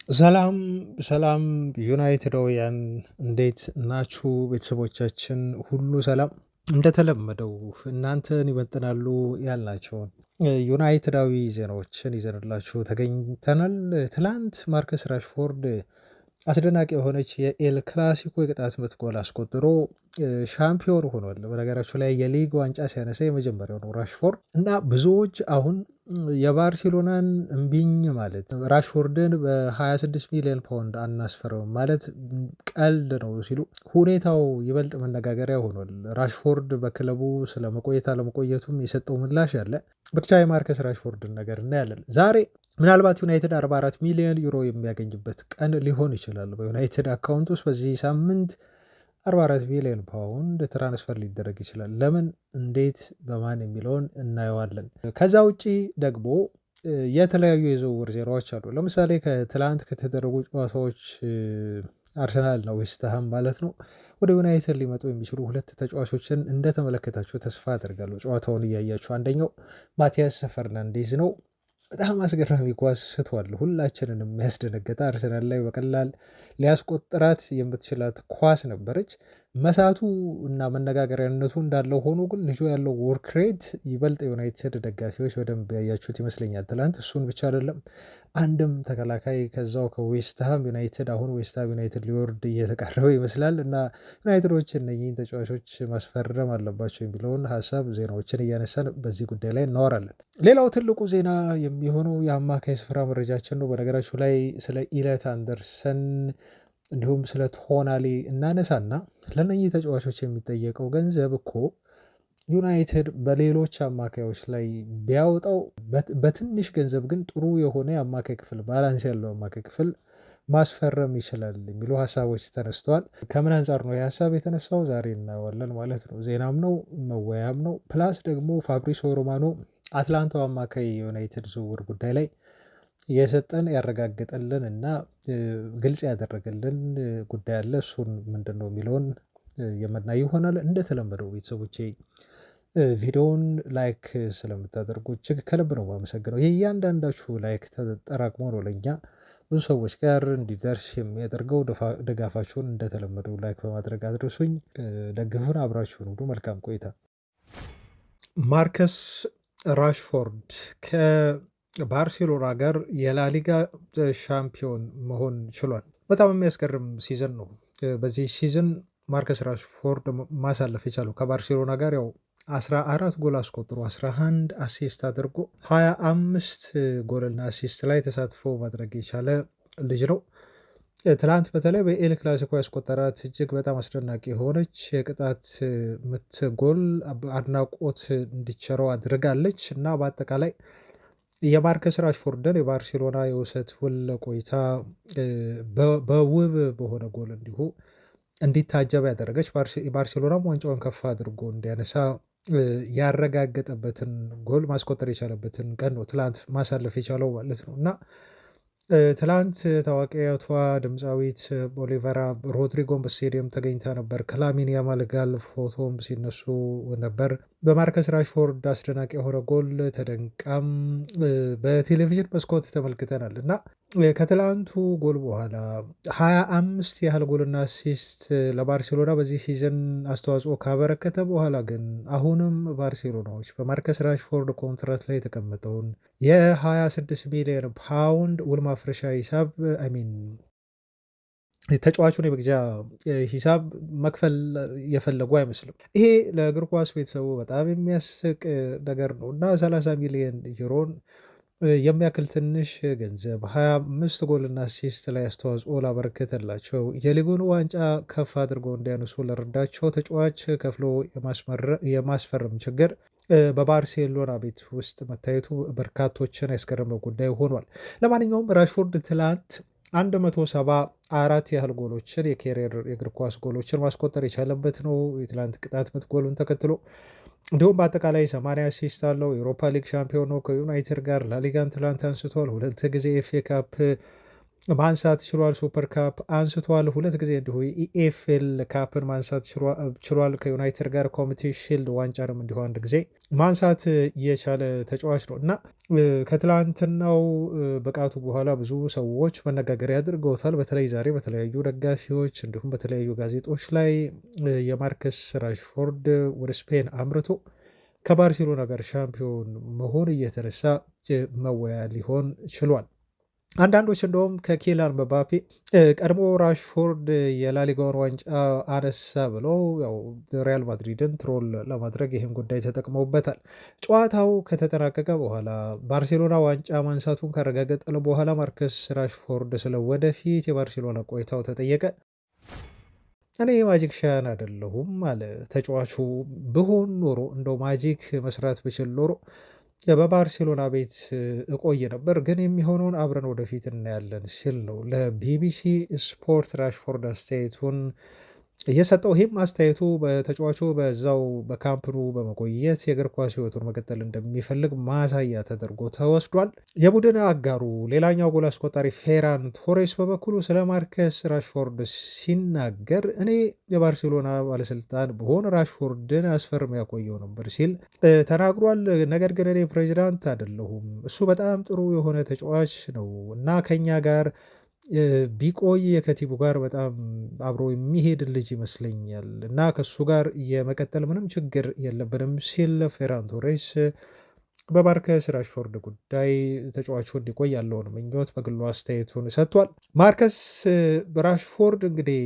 ሰላም ሰላም ዩናይትዳውያን እንዴት ናችሁ? ቤተሰቦቻችን ሁሉ ሰላም። እንደተለመደው እናንተን ይመጥናሉ ያልናቸውን ዩናይትዳዊ ዜናዎችን ይዘንላችሁ ተገኝተናል። ትላንት ማርከስ ራሽፎርድ አስደናቂ የሆነች የኤል ክላሲኮ የቅጣት ምት ጎል አስቆጥሮ ሻምፒዮን ሆኗል። በነገራችሁ ላይ የሊግ ዋንጫ ሲያነሳ የመጀመሪያው ነው ራሽፎርድ እና ብዙዎች አሁን የባርሴሎናን እምቢኝ ማለት ራሽፎርድን በ26 ሚሊዮን ፓውንድ አናስፈረውም ማለት ቀልድ ነው ሲሉ ሁኔታው ይበልጥ መነጋገሪያ ሆኗል። ራሽፎርድ በክለቡ ስለመቆየት አለመቆየቱም የሰጠው ምላሽ ያለ ብቻ የማርከስ ራሽፎርድን ነገር እናያለን ዛሬ። ምናልባት ዩናይትድ 44 ሚሊዮን ዩሮ የሚያገኝበት ቀን ሊሆን ይችላል። በዩናይትድ አካውንት ውስጥ በዚህ ሳምንት 44 ሚሊዮን ፓውንድ ትራንስፈር ሊደረግ ይችላል። ለምን፣ እንዴት፣ በማን የሚለውን እናየዋለን። ከዛ ውጪ ደግሞ የተለያዩ የዝውውር ዜናዎች አሉ። ለምሳሌ ከትላንት ከተደረጉ ጨዋታዎች አርሰናል ነው ዌስትሃም ማለት ነው ወደ ዩናይትድ ሊመጡ የሚችሉ ሁለት ተጫዋቾችን እንደተመለከታችሁ ተስፋ አደርጋለሁ ጨዋታውን እያያችሁ። አንደኛው ማቲያስ ፈርናንዴዝ ነው። በጣም አስገራሚ ኳስ ስቷል። ሁላችንንም የሚያስደነገጠ አርሰናል ላይ በቀላል ሊያስቆጥራት የምትችላት ኳስ ነበረች። መሳቱ እና መነጋገሪያነቱ እንዳለው ሆኖ ግን ልጁ ያለው ወርክ ሬት ይበልጥ የዩናይትድ ደጋፊዎች በደንብ ያያችሁት ይመስለኛል ትላንት። እሱን ብቻ አይደለም፣ አንድም ተከላካይ ከዛው ከዌስትሃም ዩናይትድ አሁን ዌስትሃም ዩናይትድ ሊወርድ እየተቃረበ ይመስላል እና ዩናይትዶች እነኚህን ተጫዋቾች ማስፈረም አለባቸው የሚለውን ሀሳብ ዜናዎችን እያነሳን በዚህ ጉዳይ ላይ እናወራለን። ሌላው ትልቁ ዜና የሚሆነው የአማካይ ስፍራ መረጃችን ነው። በነገራችሁ ላይ ስለ ኢለት አንደርሰን እንዲሁም ስለ ቶናሊ እናነሳና ለነኚህ ተጫዋቾች የሚጠየቀው ገንዘብ እኮ ዩናይትድ በሌሎች አማካዮች ላይ ቢያወጣው በትንሽ ገንዘብ ግን ጥሩ የሆነ የአማካይ ክፍል ባላንስ ያለው አማካይ ክፍል ማስፈረም ይችላል የሚሉ ሀሳቦች ተነስተዋል። ከምን አንጻር ነው የሀሳብ የተነሳው? ዛሬ እናየዋለን ማለት ነው። ዜናም ነው መወያያም ነው። ፕላስ ደግሞ ፋብሪሶ ሮማኖ አትላንታው አማካይ ዩናይትድ ዝውውር ጉዳይ ላይ የሰጠን ያረጋገጠልን እና ግልጽ ያደረገልን ጉዳይ አለ። እሱን ምንድን ነው የሚለውን የምናይ ይሆናል። እንደተለመደው ቤተሰቦቼ ቪዲዮውን ላይክ ስለምታደርጉ እጅግ ከልብ ነው የማመሰግነው። የእያንዳንዳችሁ ላይክ ተጠራቅሞ ነው ለእኛ ብዙ ሰዎች ጋር እንዲደርስ የሚያደርገው። ድጋፋችሁን እንደተለመደው ላይክ በማድረግ አድርሱኝ፣ ደግፉን፣ አብራችሁን ሁሉ መልካም ቆይታ። ማርከስ ራሽፎርድ ከባርሴሎና ጋር የላሊጋ ሻምፒዮን መሆን ችሏል። በጣም የሚያስገርም ሲዝን ነው። በዚህ ሲዝን ማርከስ ራሽፎርድ ማሳለፍ የቻለው ከባርሴሎና ጋር ያው 14 ጎል አስቆጥሮ 11 አሲስት አድርጎ 25 ጎልና አሲስት ላይ ተሳትፎ ማድረግ የቻለ ልጅ ነው። ትላንት በተለይ በኤል ክላሲኮ ያስቆጠራት እጅግ በጣም አስደናቂ የሆነች የቅጣት ምት ጎል አድናቆት እንዲቸረው አድርጋለች እና በአጠቃላይ የማርከስ ራሽፎርድን የባርሴሎና የውሰት ውል ቆይታ በውብ በሆነ ጎል እንዲሁ እንዲታጀብ ያደረገች ባርሴሎናም ዋንጫውን ከፍ አድርጎ እንዲያነሳ ያረጋገጠበትን ጎል ማስቆጠር የቻለበትን ቀን ነው ትላንት ማሳለፍ የቻለው ማለት ነው እና ትላንት ታዋቂቷ ድምፃዊት ቦሊቨራ ሮድሪጎን በስቴዲየም ተገኝታ ነበር። ከላሚን ያማል ጋር ፎቶም ሲነሱ ነበር። በማርከስ ራሽፎርድ አስደናቂ የሆነ ጎል ተደንቃም በቴሌቪዥን መስኮት ተመልክተናል እና ከትላንቱ ጎል በኋላ 25 ያህል ጎልና አሲስት ለባርሴሎና በዚህ ሲዝን አስተዋጽኦ ካበረከተ በኋላ ግን አሁንም ባርሴሎናዎች በማርከስ ራሽፎርድ ኮንትራት ላይ የተቀመጠውን የ26 ሚሊዮን ፓውንድ ውል ማፍረሻ ሂሳብ ተጫዋቹን የመግዣ ሂሳብ መክፈል የፈለጉ አይመስልም። ይሄ ለእግር ኳስ ቤተሰቡ በጣም የሚያስቅ ነገር ነው እና 30 ሚሊዮን ዩሮን የሚያክል ትንሽ ገንዘብ 25 ጎልና አሲስት ላይ አስተዋጽኦ ላበረከተላቸው የሊጉን ዋንጫ ከፍ አድርገው እንዲያነሱ ለረዳቸው ተጫዋች ከፍሎ የማስፈረም ችግር በባርሴሎና ቤት ውስጥ መታየቱ በርካቶችን ያስገረመ ጉዳይ ሆኗል። ለማንኛውም ራሽፎርድ ትላንት 174 ያህል ጎሎችን የኬሪየር የእግር ኳስ ጎሎችን ማስቆጠር የቻለበት ነው የትላንት ቅጣት ምት ጎሉን ተከትሎ። እንዲሁም በአጠቃላይ 80 አሲስት አለው። የአውሮፓ ሊግ ሻምፒዮን ነው። ከዩናይትድ ጋር ላሊጋን ትላንት አንስቷል። 2 ጊዜ ኤፍ ኤ ካፕ ማንሳት ችሏል። ሱፐር ካፕ አንስቷል። 2 ጊዜ እንዲሁ የኢኤፍኤል ካፕን ማንሳት ችሏል። ከዩናይትድ ጋር ኮሚቴ ሺልድ ዋንጫንም እንዲሁ አንድ ጊዜ ማንሳት የቻለ ተጫዋች ነው እና ከትላንትናው ብቃቱ በኋላ ብዙ ሰዎች መነጋገሪያ አድርገውታል። በተለይ ዛሬ በተለያዩ ደጋፊዎች እንዲሁም በተለያዩ ጋዜጦች ላይ የማርከስ ራሽፎርድ ወደ ስፔን አምርቶ ከባርሴሎና ጋር ሻምፒዮን መሆን እየተነሳ መወያ ሊሆን ችሏል። አንዳንዶች እንደውም ከኬላን መባፔ ቀድሞ ራሽፎርድ የላሊጋውን ዋንጫ አነሳ ብለው ያው ሪያል ማድሪድን ትሮል ለማድረግ ይህን ጉዳይ ተጠቅመውበታል። ጨዋታው ከተጠናቀቀ በኋላ ባርሴሎና ዋንጫ ማንሳቱን ካረጋገጠ በኋላ ማርከስ ራሽፎርድ ስለ ወደፊት የባርሴሎና ቆይታው ተጠየቀ። እኔ የማጂክ ሻያን አይደለሁም አለ ተጫዋቹ። ብሆን ኖሮ እንደው ማጂክ መስራት ብችል ኖሮ በባርሴሎና ቤት እቆይ ነበር፣ ግን የሚሆነውን አብረን ወደፊት እናያለን ሲል ነው ለቢቢሲ ስፖርት ራሽፎርድ አስተያየቱን እየሰጠው። ይህም አስተያየቱ በተጫዋቹ በዛው በካምፕኑ በመቆየት የእግር ኳስ ሕይወቱን መቀጠል እንደሚፈልግ ማሳያ ተደርጎ ተወስዷል። የቡድን አጋሩ ሌላኛው ጎል አስቆጣሪ ፌራን ቶሬስ በበኩሉ ስለ ማርከስ ራሽፎርድ ሲናገር እኔ የባርሴሎና ባለስልጣን ብሆን ራሽፎርድን አስፈርም ያቆየው ነበር ሲል ተናግሯል። ነገር ግን እኔ ፕሬዚዳንት አይደለሁም፣ እሱ በጣም ጥሩ የሆነ ተጫዋች ነው እና ከኛ ጋር ቢቆይ የከቲቡ ጋር በጣም አብሮ የሚሄድ ልጅ ይመስለኛል እና ከሱ ጋር የመቀጠል ምንም ችግር የለብንም ሲል ፌራን ቶሬስ በማርከስ ራሽፎርድ ጉዳይ ተጫዋቹ እንዲቆይ ያለውን ምኞት በግሉ አስተያየቱን ሰጥቷል። ማርከስ ራሽፎርድ እንግዲህ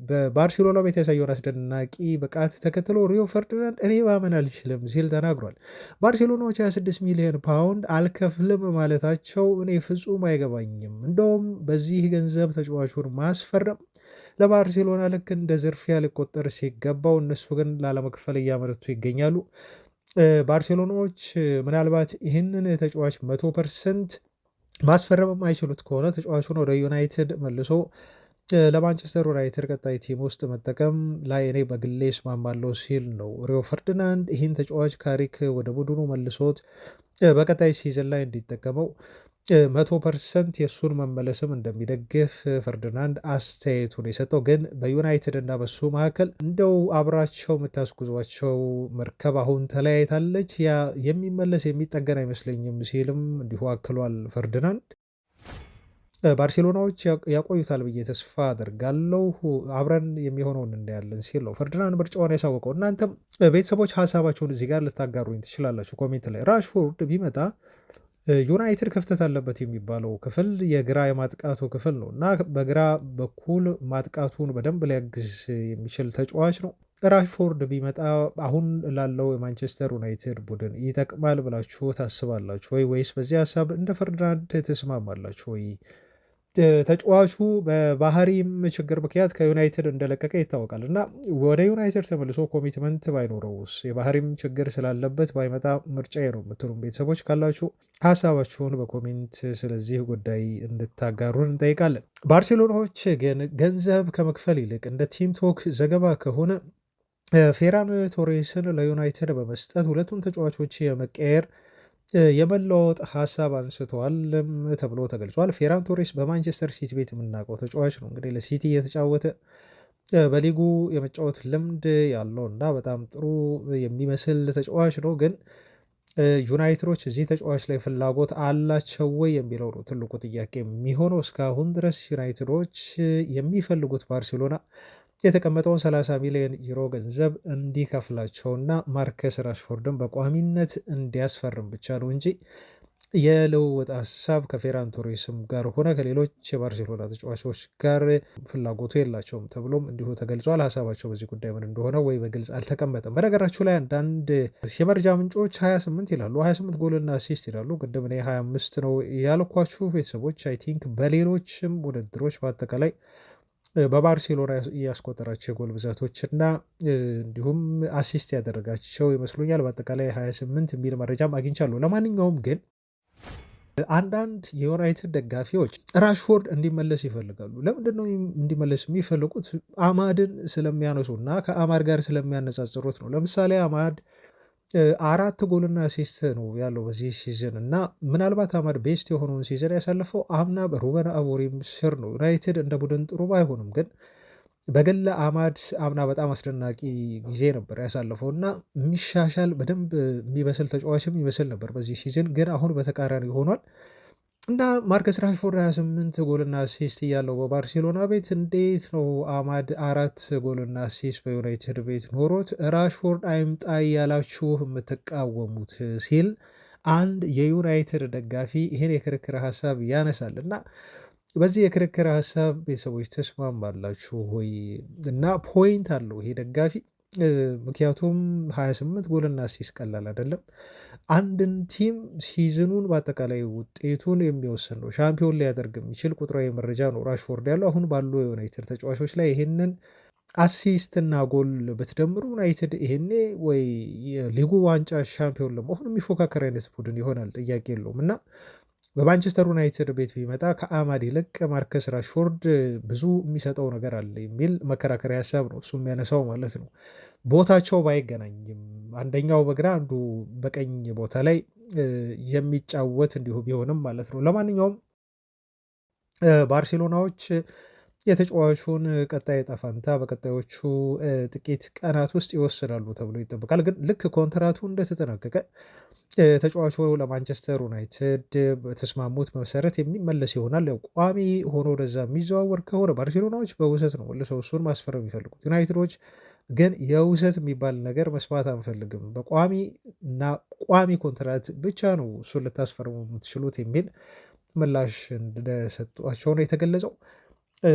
በባርሴሎና ቤት ያሳየውን አስደናቂ ብቃት ተከትሎ ሪዮ ፈርዲናንድ እኔ ማመን አልችልም ሲል ተናግሯል። ባርሴሎናዎች 26 ሚሊዮን ፓውንድ አልከፍልም ማለታቸው እኔ ፍጹም አይገባኝም። እንደውም በዚህ ገንዘብ ተጫዋቹን ማስፈረም ለባርሴሎና ልክ እንደ ዝርፊያ ሊቆጠር ሲገባው እነሱ ግን ላለመክፈል እያመረቱ ይገኛሉ። ባርሴሎናዎች ምናልባት ይህንን ተጫዋች 100% ማስፈረም የማይችሉት ከሆነ ተጫዋቹን ወደ ዩናይትድ መልሶ ለማንቸስተር ዩናይትድ ቀጣይ ቲም ውስጥ መጠቀም ላይ እኔ በግሌ እስማማለሁ ሲል ነው ሪዮ ፈርዲናንድ ይህን ተጫዋች ካሪክ ወደ ቡድኑ መልሶት በቀጣይ ሲዝን ላይ እንዲጠቀመው 100% የእሱን መመለስም እንደሚደግፍ ፈርዲናንድ አስተያየቱን የሰጠው። ግን በዩናይትድ እና በሱ መካከል እንደው አብራቸው የምታስጉዟቸው መርከብ አሁን ተለያይታለች፣ ያ የሚመለስ የሚጠገን አይመስለኝም ሲልም እንዲሁ አክሏል ፈርዲናንድ። ባርሴሎናዎች ያቆዩታል ብዬ ተስፋ አደርጋለሁ፣ አብረን የሚሆነውን እናያለን ሲል ነው ፈርዲናንድ ምርጫውን ያሳወቀው። እናንተም ቤተሰቦች ሀሳባችሁን እዚህ ጋር ልታጋሩኝ ትችላላችሁ ኮሜንት ላይ። ራሽፎርድ ቢመጣ ዩናይትድ ክፍተት አለበት የሚባለው ክፍል የግራ የማጥቃቱ ክፍል ነው እና በግራ በኩል ማጥቃቱን በደንብ ሊያግዝ የሚችል ተጫዋች ነው። ራሽፎርድ ቢመጣ አሁን ላለው የማንቸስተር ዩናይትድ ቡድን ይጠቅማል ብላችሁ ታስባላችሁ ወይ? ወይስ በዚህ ሀሳብ እንደ ፈርዲናንድ ትስማማላችሁ ወይ? ተጫዋቹ በባህሪም ችግር ምክንያት ከዩናይትድ እንደለቀቀ ይታወቃል እና ወደ ዩናይትድ ተመልሶ ኮሚትመንት ባይኖረውስ የባህሪም ችግር ስላለበት ባይመጣ ምርጫዬ ነው የምትሉም ቤተሰቦች ካላችሁ ሀሳባችሁን በኮሜንት ስለዚህ ጉዳይ እንድታጋሩን እንጠይቃለን። ባርሴሎናዎች ግን ገንዘብ ከመክፈል ይልቅ እንደ ቲም ቶክ ዘገባ ከሆነ ፌራን ቶሬስን ለዩናይትድ በመስጠት ሁለቱን ተጫዋቾች የመቀየር የመለወጥ ሀሳብ አንስተዋል ተብሎ ተገልጿል። ፌራን ቶሬስ በማንቸስተር ሲቲ ቤት የምናውቀው ተጫዋች ነው። እንግዲህ ለሲቲ እየተጫወተ በሊጉ የመጫወት ልምድ ያለው እና በጣም ጥሩ የሚመስል ተጫዋች ነው። ግን ዩናይትዶች እዚህ ተጫዋች ላይ ፍላጎት አላቸው ወይ የሚለው ነው ትልቁ ጥያቄ የሚሆነው። እስካሁን ድረስ ዩናይትዶች የሚፈልጉት ባርሴሎና የተቀመጠውን 30 ሚሊዮን ዩሮ ገንዘብ እንዲከፍላቸውና ማርከስ ራሽፎርድን በቋሚነት እንዲያስፈርም ብቻ ነው እንጂ የልውውጥ ሀሳብ ከፌራን ቶሬስም ጋር ሆነ ከሌሎች የባርሴሎና ተጫዋቾች ጋር ፍላጎቱ የላቸውም ተብሎም እንዲሁ ተገልጿል። ሀሳባቸው በዚህ ጉዳይ ምን እንደሆነ ወይ በግልጽ አልተቀመጠም። በነገራችሁ ላይ አንዳንድ የመረጃ ምንጮች 28 ይላሉ፣ 28 ጎልና አሲስት ይላሉ። ቅድም እኔ 25 ነው ያልኳችሁ ቤተሰቦች። አይ ቲንክ በሌሎችም ውድድሮች በአጠቃላይ በባርሴሎና ያስቆጠራቸው የጎል ብዛቶች እና እንዲሁም አሲስት ያደረጋቸው ይመስሉኛል። በአጠቃላይ 28 የሚል መረጃም አግኝቻለሁ። ለማንኛውም ግን አንዳንድ የዩናይትድ ደጋፊዎች ራሽፎርድ እንዲመለስ ይፈልጋሉ። ለምንድን ነው እንዲመለስ የሚፈልጉት? አማድን ስለሚያነሱ እና ከአማድ ጋር ስለሚያነጻጽሩት ነው። ለምሳሌ አማድ 4 ጎልና አሲስት ነው ያለው በዚህ ሲዝን እና ምናልባት አማድ ቤስት የሆነውን ሲዝን ያሳለፈው አምና በሩበን አሞሪም ስር ነው። ዩናይትድ እንደ ቡድን ጥሩ ባይሆንም ግን በግል አማድ አምና በጣም አስደናቂ ጊዜ ነበር ያሳለፈው እና የሚሻሻል በደንብ የሚበስል ተጫዋችም ይመስል ነበር። በዚህ ሲዝን ግን አሁን በተቃራኒ ሆኗል እና ማርከስ ራሽፎርድ 28 ጎልና አሲስት እያለው በባርሴሎና ቤት እንዴት ነው አማድ 4 ጎልና አሲስት በዩናይትድ ቤት ኖሮት ራሽፎርድ አይምጣ እያላችሁ የምትቃወሙት ሲል አንድ የዩናይትድ ደጋፊ ይህን የክርክር ሀሳብ ያነሳል እና በዚህ የክርክር ሀሳብ ቤተሰቦች ተስማማላችሁ ወይ? እና ፖይንት አለው ይሄ ደጋፊ ምክንያቱም 28 ጎልና አሲስት ቀላል አይደለም። አንድን ቲም ሲዝኑን በአጠቃላይ ውጤቱን የሚወስን ነው። ሻምፒዮን ሊያደርግ የሚችል ቁጥራዊ መረጃ ነው ራሽፎርድ ያለው። አሁን ባሉ የዩናይትድ ተጫዋቾች ላይ ይህንን አሲስት እና ጎል ብትደምሩ ዩናይትድ ይሄኔ ወይ የሊጉ ዋንጫ ሻምፒዮን ለመሆን የሚፎካከር አይነት ቡድን ይሆናል፣ ጥያቄ የለውም እና በማንቸስተር ዩናይትድ ቤት ቢመጣ ከአማድ ይልቅ ማርከስ ራሽፎርድ ብዙ የሚሰጠው ነገር አለ የሚል መከራከሪያ ሀሳብ ነው እሱ የሚያነሳው ማለት ነው። ቦታቸው ባይገናኝም አንደኛው በግራ አንዱ በቀኝ ቦታ ላይ የሚጫወት እንዲሁ ቢሆንም ማለት ነው። ለማንኛውም ባርሴሎናዎች የተጫዋቹን ቀጣይ ዕጣ ፈንታ በቀጣዮቹ ጥቂት ቀናት ውስጥ ይወስዳሉ ተብሎ ይጠበቃል። ግን ልክ ኮንትራቱ እንደተጠናቀቀ ተጫዋቹ ለማንቸስተር ዩናይትድ በተስማሙት መሰረት የሚመለስ ይሆናል። ያው ቋሚ ሆኖ ወደዛ የሚዘዋወር ከሆነ ባርሴሎናዎች በውሰት ነው መልሰው እሱን ማስፈረም የሚፈልጉት። ዩናይትዶች ግን የውሰት የሚባል ነገር መስማት አንፈልግም፣ በቋሚ እና ቋሚ ኮንትራት ብቻ ነው እሱን ልታስፈርሙ የምትችሉት የሚል ምላሽ እንደሰጧቸው ነው የተገለጸው።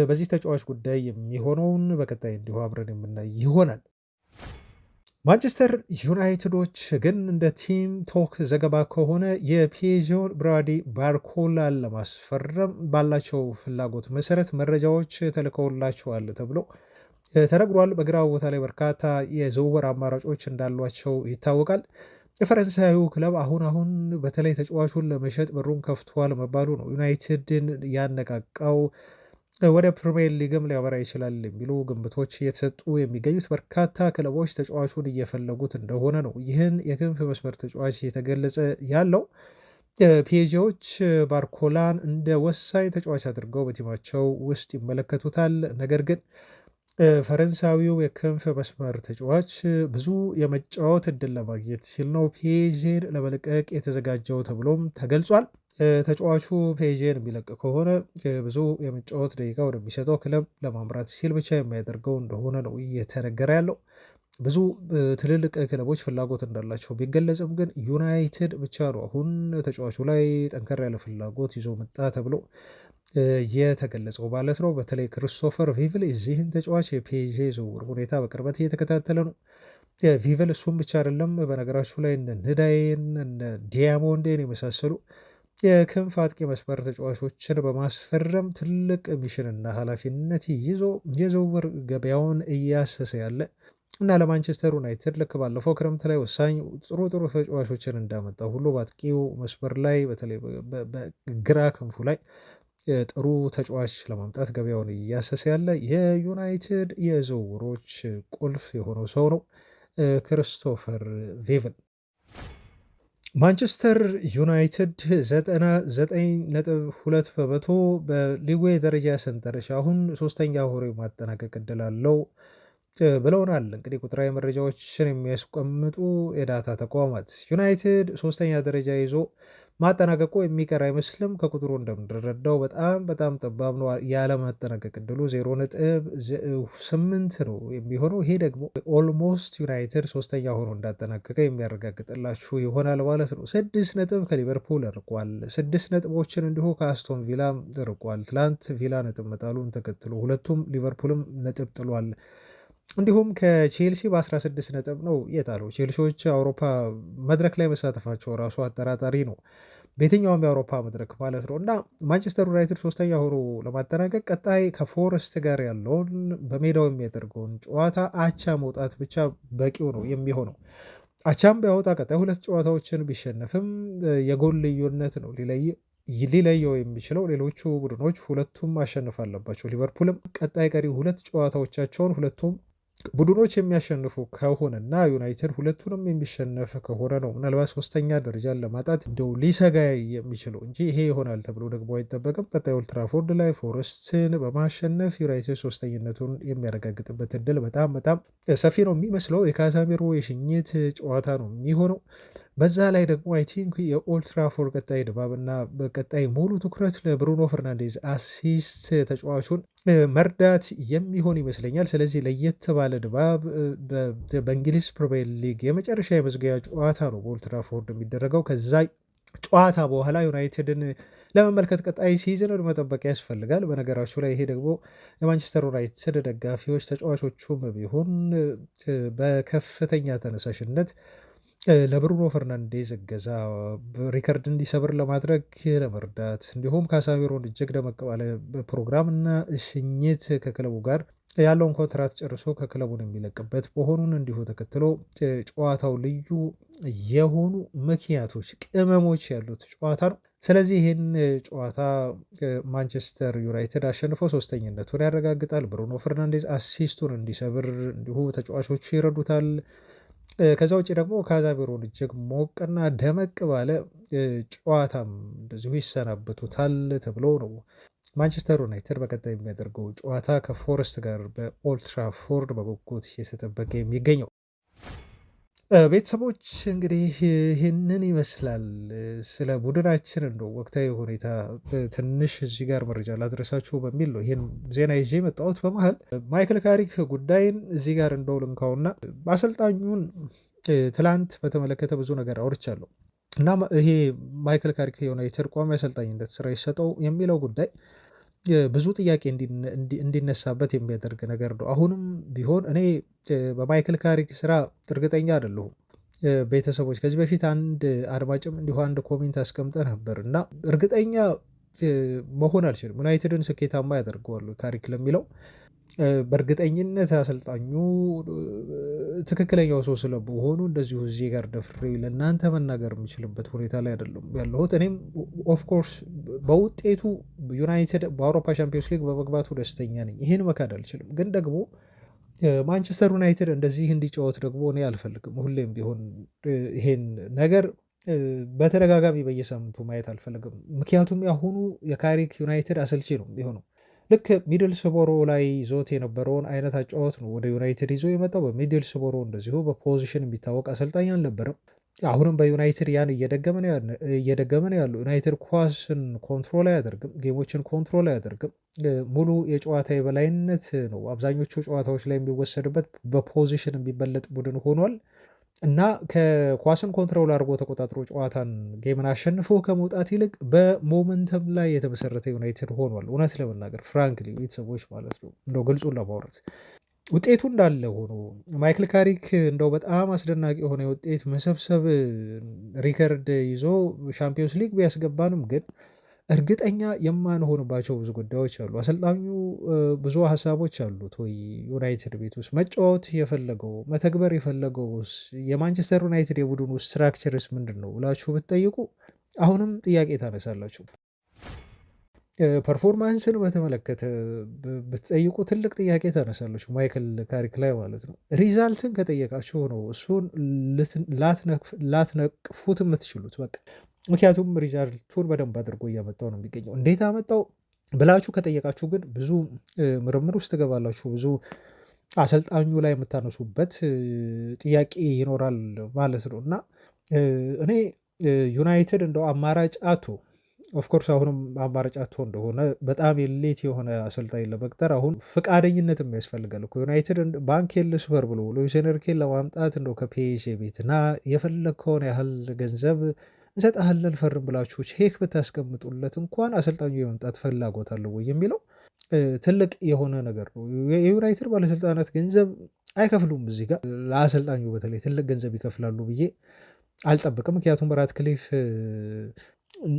በዚህ ተጫዋች ጉዳይ የሚሆነውን በቀጣይ እንዲሁ አብረን የምናይ ይሆናል። ማንቸስተር ዩናይትዶች ግን እንደ ቲም ቶክ ዘገባ ከሆነ የፒኤስጂውን ብራዲ ባርኮላን ለማስፈረም ባላቸው ፍላጎት መሰረት መረጃዎች ተልከውላቸዋል ተብሎ ተነግሯል። በግራ ቦታ ላይ በርካታ የዝውውር አማራጮች እንዳሏቸው ይታወቃል። የፈረንሳዩ ክለብ አሁን በተለይ ተጫዋቹን ለመሸጥ በሩን ከፍቷል መባሉ ነው ዩናይትድን ያነቃቃው። ወደ ፕሪሚየር ሊግም ሊያበራ ይችላል የሚሉ ግምቶች እየተሰጡ የሚገኙት በርካታ ክለቦች ተጫዋቹን እየፈለጉት እንደሆነ ነው። ይህን የክንፍ መስመር ተጫዋች እየተገለጸ ያለው ፒኤስጂዎች ባርኮላን እንደ ወሳኝ ተጫዋች አድርገው በቲማቸው ውስጥ ይመለከቱታል። ነገር ግን ፈረንሳዊው የክንፍ መስመር ተጫዋች ብዙ የመጫወት እድል ለማግኘት ሲል ነው ፒኤስጂን ለመልቀቅ የተዘጋጀው ተብሎም ተገልጿል። ተጫዋቹ ፒኤስጂን የሚለቅ ከሆነ ብዙ የመጫወት ደቂቃ ወደሚሰጠው ክለብ ለማምራት ሲል ብቻ የሚያደርገው እንደሆነ ነው እየተነገረ ያለው። ብዙ ትልልቅ ክለቦች ፍላጎት እንዳላቸው ቢገለጽም ግን ዩናይትድ ብቻ ነው አሁን ተጫዋቹ ላይ ጠንከር ያለ ፍላጎት ይዞ መጣ ተብሎ የተገለጸው ማለት ነው። በተለይ ክሪስቶፈር ቪቭል የዚህን ተጫዋች የፒኤስጂ ዝውውር ሁኔታ በቅርበት እየተከታተለ ነው። ቪቭል እሱም ብቻ አይደለም። በነገራችሁ ላይ እነ ንዳይን እነ ዲያሞንዴን የመሳሰሉ የክንፍ አጥቂ መስመር ተጫዋቾችን በማስፈረም ትልቅ ሚሽንና ኃላፊነት ይዞ የዝውውር ገበያውን እያሰሰ ያለ እና ለማንቸስተር ዩናይትድ ልክ ባለፈው ክረምት ላይ ወሳኝ ጥሩ ተጫዋቾችን እንዳመጣ ሁሉ በአጥቂው መስመር ላይ በተለይ በግራ ክንፉ ላይ ጥሩ ተጫዋች ለማምጣት ገበያውን እያሰሰ ያለ የዩናይትድ የዝውውሮች ቁልፍ የሆነው ሰው ነው ክሪስቶፈር ቪቭል። ማንቸስተር ዩናይትድ 99.2 በመቶ በሊጉ የደረጃ ሰንጠረዥ አሁን ሶስተኛ ሆኖ ማጠናቀቅ እድል አለው ብለውናል። እንግዲህ ቁጥራዊ መረጃዎችን የሚያስቀምጡ የዳታ ተቋማት ዩናይትድ ሶስተኛ ደረጃ ይዞ ማጠናቀቁ የሚቀር አይመስልም። ከቁጥሩ እንደምንረዳው በጣም ጠባብ ነው። ያለማጠናቀቅ እድሉ 0.8 ነው የሚሆነው። ይሄ ደግሞ ኦልሞስት ዩናይትድ ሶስተኛ ሆኖ እንዳጠናቀቀ የሚያረጋግጥላችሁ ይሆናል ማለት ነው። 6 ነጥብ ከሊቨርፑል ርቋል። 6 ነጥቦችን እንዲሁ ከአስቶን ቪላ ርቋል። ትላንት ቪላ ነጥብ መጣሉን ተከትሎ ሁለቱም ሊቨርፑልም ነጥብ ጥሏል። እንዲሁም ከቼልሲ በ16 ነጥብ ነው የጣለው። ቼልሲዎች አውሮፓ መድረክ ላይ መሳተፋቸው ራሱ አጠራጣሪ ነው፣ በየትኛውም የአውሮፓ መድረክ ማለት ነው። እና ማንቸስተር ዩናይትድ ሶስተኛ ሆኖ ለማጠናቀቅ ቀጣይ ከፎረስት ጋር ያለውን በሜዳው የሚያደርገውን ጨዋታ አቻ መውጣት ብቻ በቂው ነው የሚሆነው። አቻም ቢያወጣ ቀጣይ 2 ጨዋታዎችን ቢሸነፍም የጎል ልዩነት ነው ሊለየው የሚችለው። ሌሎቹ ቡድኖች ሁለቱም ማሸነፍ አለባቸው። ሊቨርፑልም ቀጣይ ቀሪ 2 ጨዋታዎቻቸውን ሁለቱም ቡድኖች የሚያሸንፉ ከሆነና ዩናይትድ ሁለቱንም የሚሸነፍ ከሆነ ነው ምናልባት ሶስተኛ ደረጃን ለማጣት እንደው ሊሰጋ የሚችለው እንጂ ይሄ ይሆናል ተብሎ ደግሞ አይጠበቅም። ቀጣይ ኦልድ ትራፎርድ ላይ ፎረስትን በማሸነፍ ዩናይትድ ሶስተኝነቱን የሚያረጋግጥበት እድል በጣም በጣም ሰፊ ነው የሚመስለው። የካዛሚሮ የሽኝት ጨዋታ ነው የሚሆነው። በዛ ላይ ደግሞ አይ ቲንክ የኦልድ ትራፎርድ ቀጣይ ድባብና በቀጣይ ሙሉ ትኩረት ለብሩኖ ፈርናንዴዝ አሲስት ተጫዋቹን መርዳት የሚሆን ይመስለኛል። ስለዚህ ለየት ባለ ድባብ በእንግሊዝ ፕሪሚየር ሊግ የመጨረሻ የመዝጊያ ጨዋታ ነው በኦልድ ትራፎርድ የሚደረገው። ከዛ ጨዋታ በኋላ ዩናይትድን ለመመልከት ቀጣይ ሲዝንን መጠበቅ ያስፈልጋል። በነገራችሁ ላይ ይሄ ደግሞ የማንቸስተር ዩናይትድ ደጋፊዎች ተጫዋቾቹም ቢሆን በከፍተኛ ተነሳሽነት ለብሩኖ ፈርናንዴዝ እገዛ ሪከርድ እንዲሰብር ለማድረግ ለመርዳት እንዲሁም ካሳሚሮን እጅግ ደመቅ ባለ ፕሮግራም እና ሽኝት ከክለቡ ጋር ያለውን ኮንትራት ጨርሶ ከክለቡን የሚለቅበት መሆኑን እንዲሁ ተከትሎ ጨዋታው ልዩ የሆኑ ምክንያቶች፣ ቅመሞች ያሉት ጨዋታ ነው። ስለዚህ ይህን ጨዋታ ማንቸስተር ዩናይትድ አሸንፎ ሶስተኝነቱን ያረጋግጣል። ብሩኖ ፈርናንዴዝ አሲስቱን እንዲሰብር እንዲሁ ተጫዋቾቹ ይረዱታል። ከዛ ውጭ ደግሞ ካዛሚሮን እጅግ ሞቅና ደመቅ ባለ ጨዋታም እንደዚሁ ይሰናበቱታል ተብሎ ነው ማንቸስተር ዩናይትድ በቀጣይ የሚያደርገው ጨዋታ ከፎረስት ጋር በኦልድ ትራፎርድ በጉጉት እየተጠበቀ የሚገኘው። ቤተሰቦች እንግዲህ ይህንን ይመስላል ስለ ቡድናችን እንደው ወቅታዊ ሁኔታ ትንሽ እዚህ ጋር መረጃ ላድረሳችሁ በሚል ነው ይህን ዜና ይዤ የመጣሁት። በመሀል ማይክል ካሪክ ጉዳይን እዚህ ጋር እንደው ልንካውና አሰልጣኙን ትላንት በተመለከተ ብዙ ነገር አውርቻለሁ እና ይሄ ማይክል ካሪክ የዩናይትድ ቋሚ አሰልጣኝነት ስራ ይሰጠው የሚለው ጉዳይ ብዙ ጥያቄ እንዲነሳበት የሚያደርግ ነገር ነው። አሁንም ቢሆን እኔ በማይክል ካሪክ ስራ እርግጠኛ አይደለሁም። ቤተሰቦች ከዚህ በፊት አንድ አድማጭም እንዲሁ አንድ ኮሜንት አስቀምጠ ነበር እና እርግጠኛ መሆን አልችልም ዩናይትድን ስኬታማ ያደርገዋሉ ካሪክ ለሚለው በእርግጠኝነት አሰልጣኙ ትክክለኛው ሰው ስለመሆኑ እንደዚሁ እዚህ ጋር ደፍሬ ለእናንተ መናገር የምችልበት ሁኔታ ላይ አይደለም ያለሁት። እኔም ኦፍኮርስ በውጤቱ ዩናይትድ በአውሮፓ ቻምፒዮንስ ሊግ በመግባቱ ደስተኛ ነኝ። ይህን መካድ አልችልም። ግን ደግሞ ማንቸስተር ዩናይትድ እንደዚህ እንዲጫወት ደግሞ እኔ አልፈልግም። ሁሌም ቢሆን ይሄን ነገር በተደጋጋሚ በየሳምንቱ ማየት አልፈልግም። ምክንያቱም ያሁኑ የካሪክ ዩናይትድ አሰልቺ ነው የሆነው። ልክ ሚድልስቦሮ ላይ ይዞት የነበረውን አይነት አጫወት ነው ወደ ዩናይትድ ይዞ የመጣው። በሚድልስቦሮ እንደዚሁ በፖዚሽን የሚታወቅ አሰልጣኝ አልነበረም። አሁንም በዩናይትድ ያን እየደገመ ነው ያለው። ዩናይትድ ኳስን ኮንትሮል አያደርግም፣ ጌሞችን ኮንትሮል አያደርግም። ሙሉ የጨዋታ የበላይነት ነው አብዛኞቹ ጨዋታዎች ላይ የሚወሰድበት፣ በፖዚሽን የሚበለጥ ቡድን ሆኗል እና ከኳስን ኮንትሮል አድርጎ ተቆጣጥሮ ጨዋታን ጌምን አሸንፎ ከመውጣት ይልቅ በሞመንተም ላይ የተመሰረተ ዩናይትድ ሆኗል። እውነት ለመናገር ፍራንክሊ ቤተሰቦች ማለት ነው እንደው ግልጹን ለማውራት ውጤቱ እንዳለ ሆኖ ማይክል ካሪክ እንደው በጣም አስደናቂ የሆነ የውጤት መሰብሰብ ሪከርድ ይዞ ሻምፒዮንስ ሊግ ቢያስገባንም ግን እርግጠኛ የማንሆንባቸው ብዙ ጉዳዮች አሉ። አሰልጣኙ ብዙ ሀሳቦች አሉት ወይ ዩናይትድ ቤት ውስጥ መጫወት የፈለገው መተግበር የፈለገው የማንቸስተር ዩናይትድ የቡድን ውስጥ ስትራክቸርስ ምንድን ነው ብላችሁ ብትጠይቁ አሁንም ጥያቄ ታነሳላችሁ። ፐርፎርማንስን በተመለከተ ብትጠይቁ ትልቅ ጥያቄ ታነሳላችሁ ማይክል ካሪክ ላይ ማለት ነው። ሪዛልትን ከጠየቃችሁ ነው እሱን ላትነቅፉት የምትችሉት በቃ። ምክንያቱም ሪዛልቱን በደንብ አድርጎ እያመጣው ነው የሚገኘው። እንዴት አመጣው ብላችሁ ከጠየቃችሁ ግን ብዙ ምርምር ውስጥ ትገባላችሁ። ብዙ አሰልጣኙ ላይ የምታነሱበት ጥያቄ ይኖራል ማለት ነው እና እኔ ዩናይትድ እንደው አማራጭ አቶ ኦፍኮርስ አሁንም አማራጭ አቶ እንደሆነ በጣም የሌት የሆነ አሰልጣኝ ለመቅጠር አሁን ፍቃደኝነት ያስፈልጋል እኮ ዩናይትድ ባንክ ልስበር ብሎ ሉዊስ ኤንሪኬን ለማምጣት እንደው ከፒኤስጂ ቤት እና የፈለግከውን ያህል ገንዘብ እንሰጥሃለን ፈርም ብላችሁ ቼክ ብታስቀምጡለት እንኳን አሰልጣኙ የመምጣት ፍላጎት አለው ወይ የሚለው ትልቅ የሆነ ነገር ነው። የዩናይትድ ባለስልጣናት ገንዘብ አይከፍሉም እዚህ ጋር ለአሰልጣኙ በተለይ ትልቅ ገንዘብ ይከፍላሉ ብዬ አልጠብቅም። ምክንያቱም ራትክሊፍ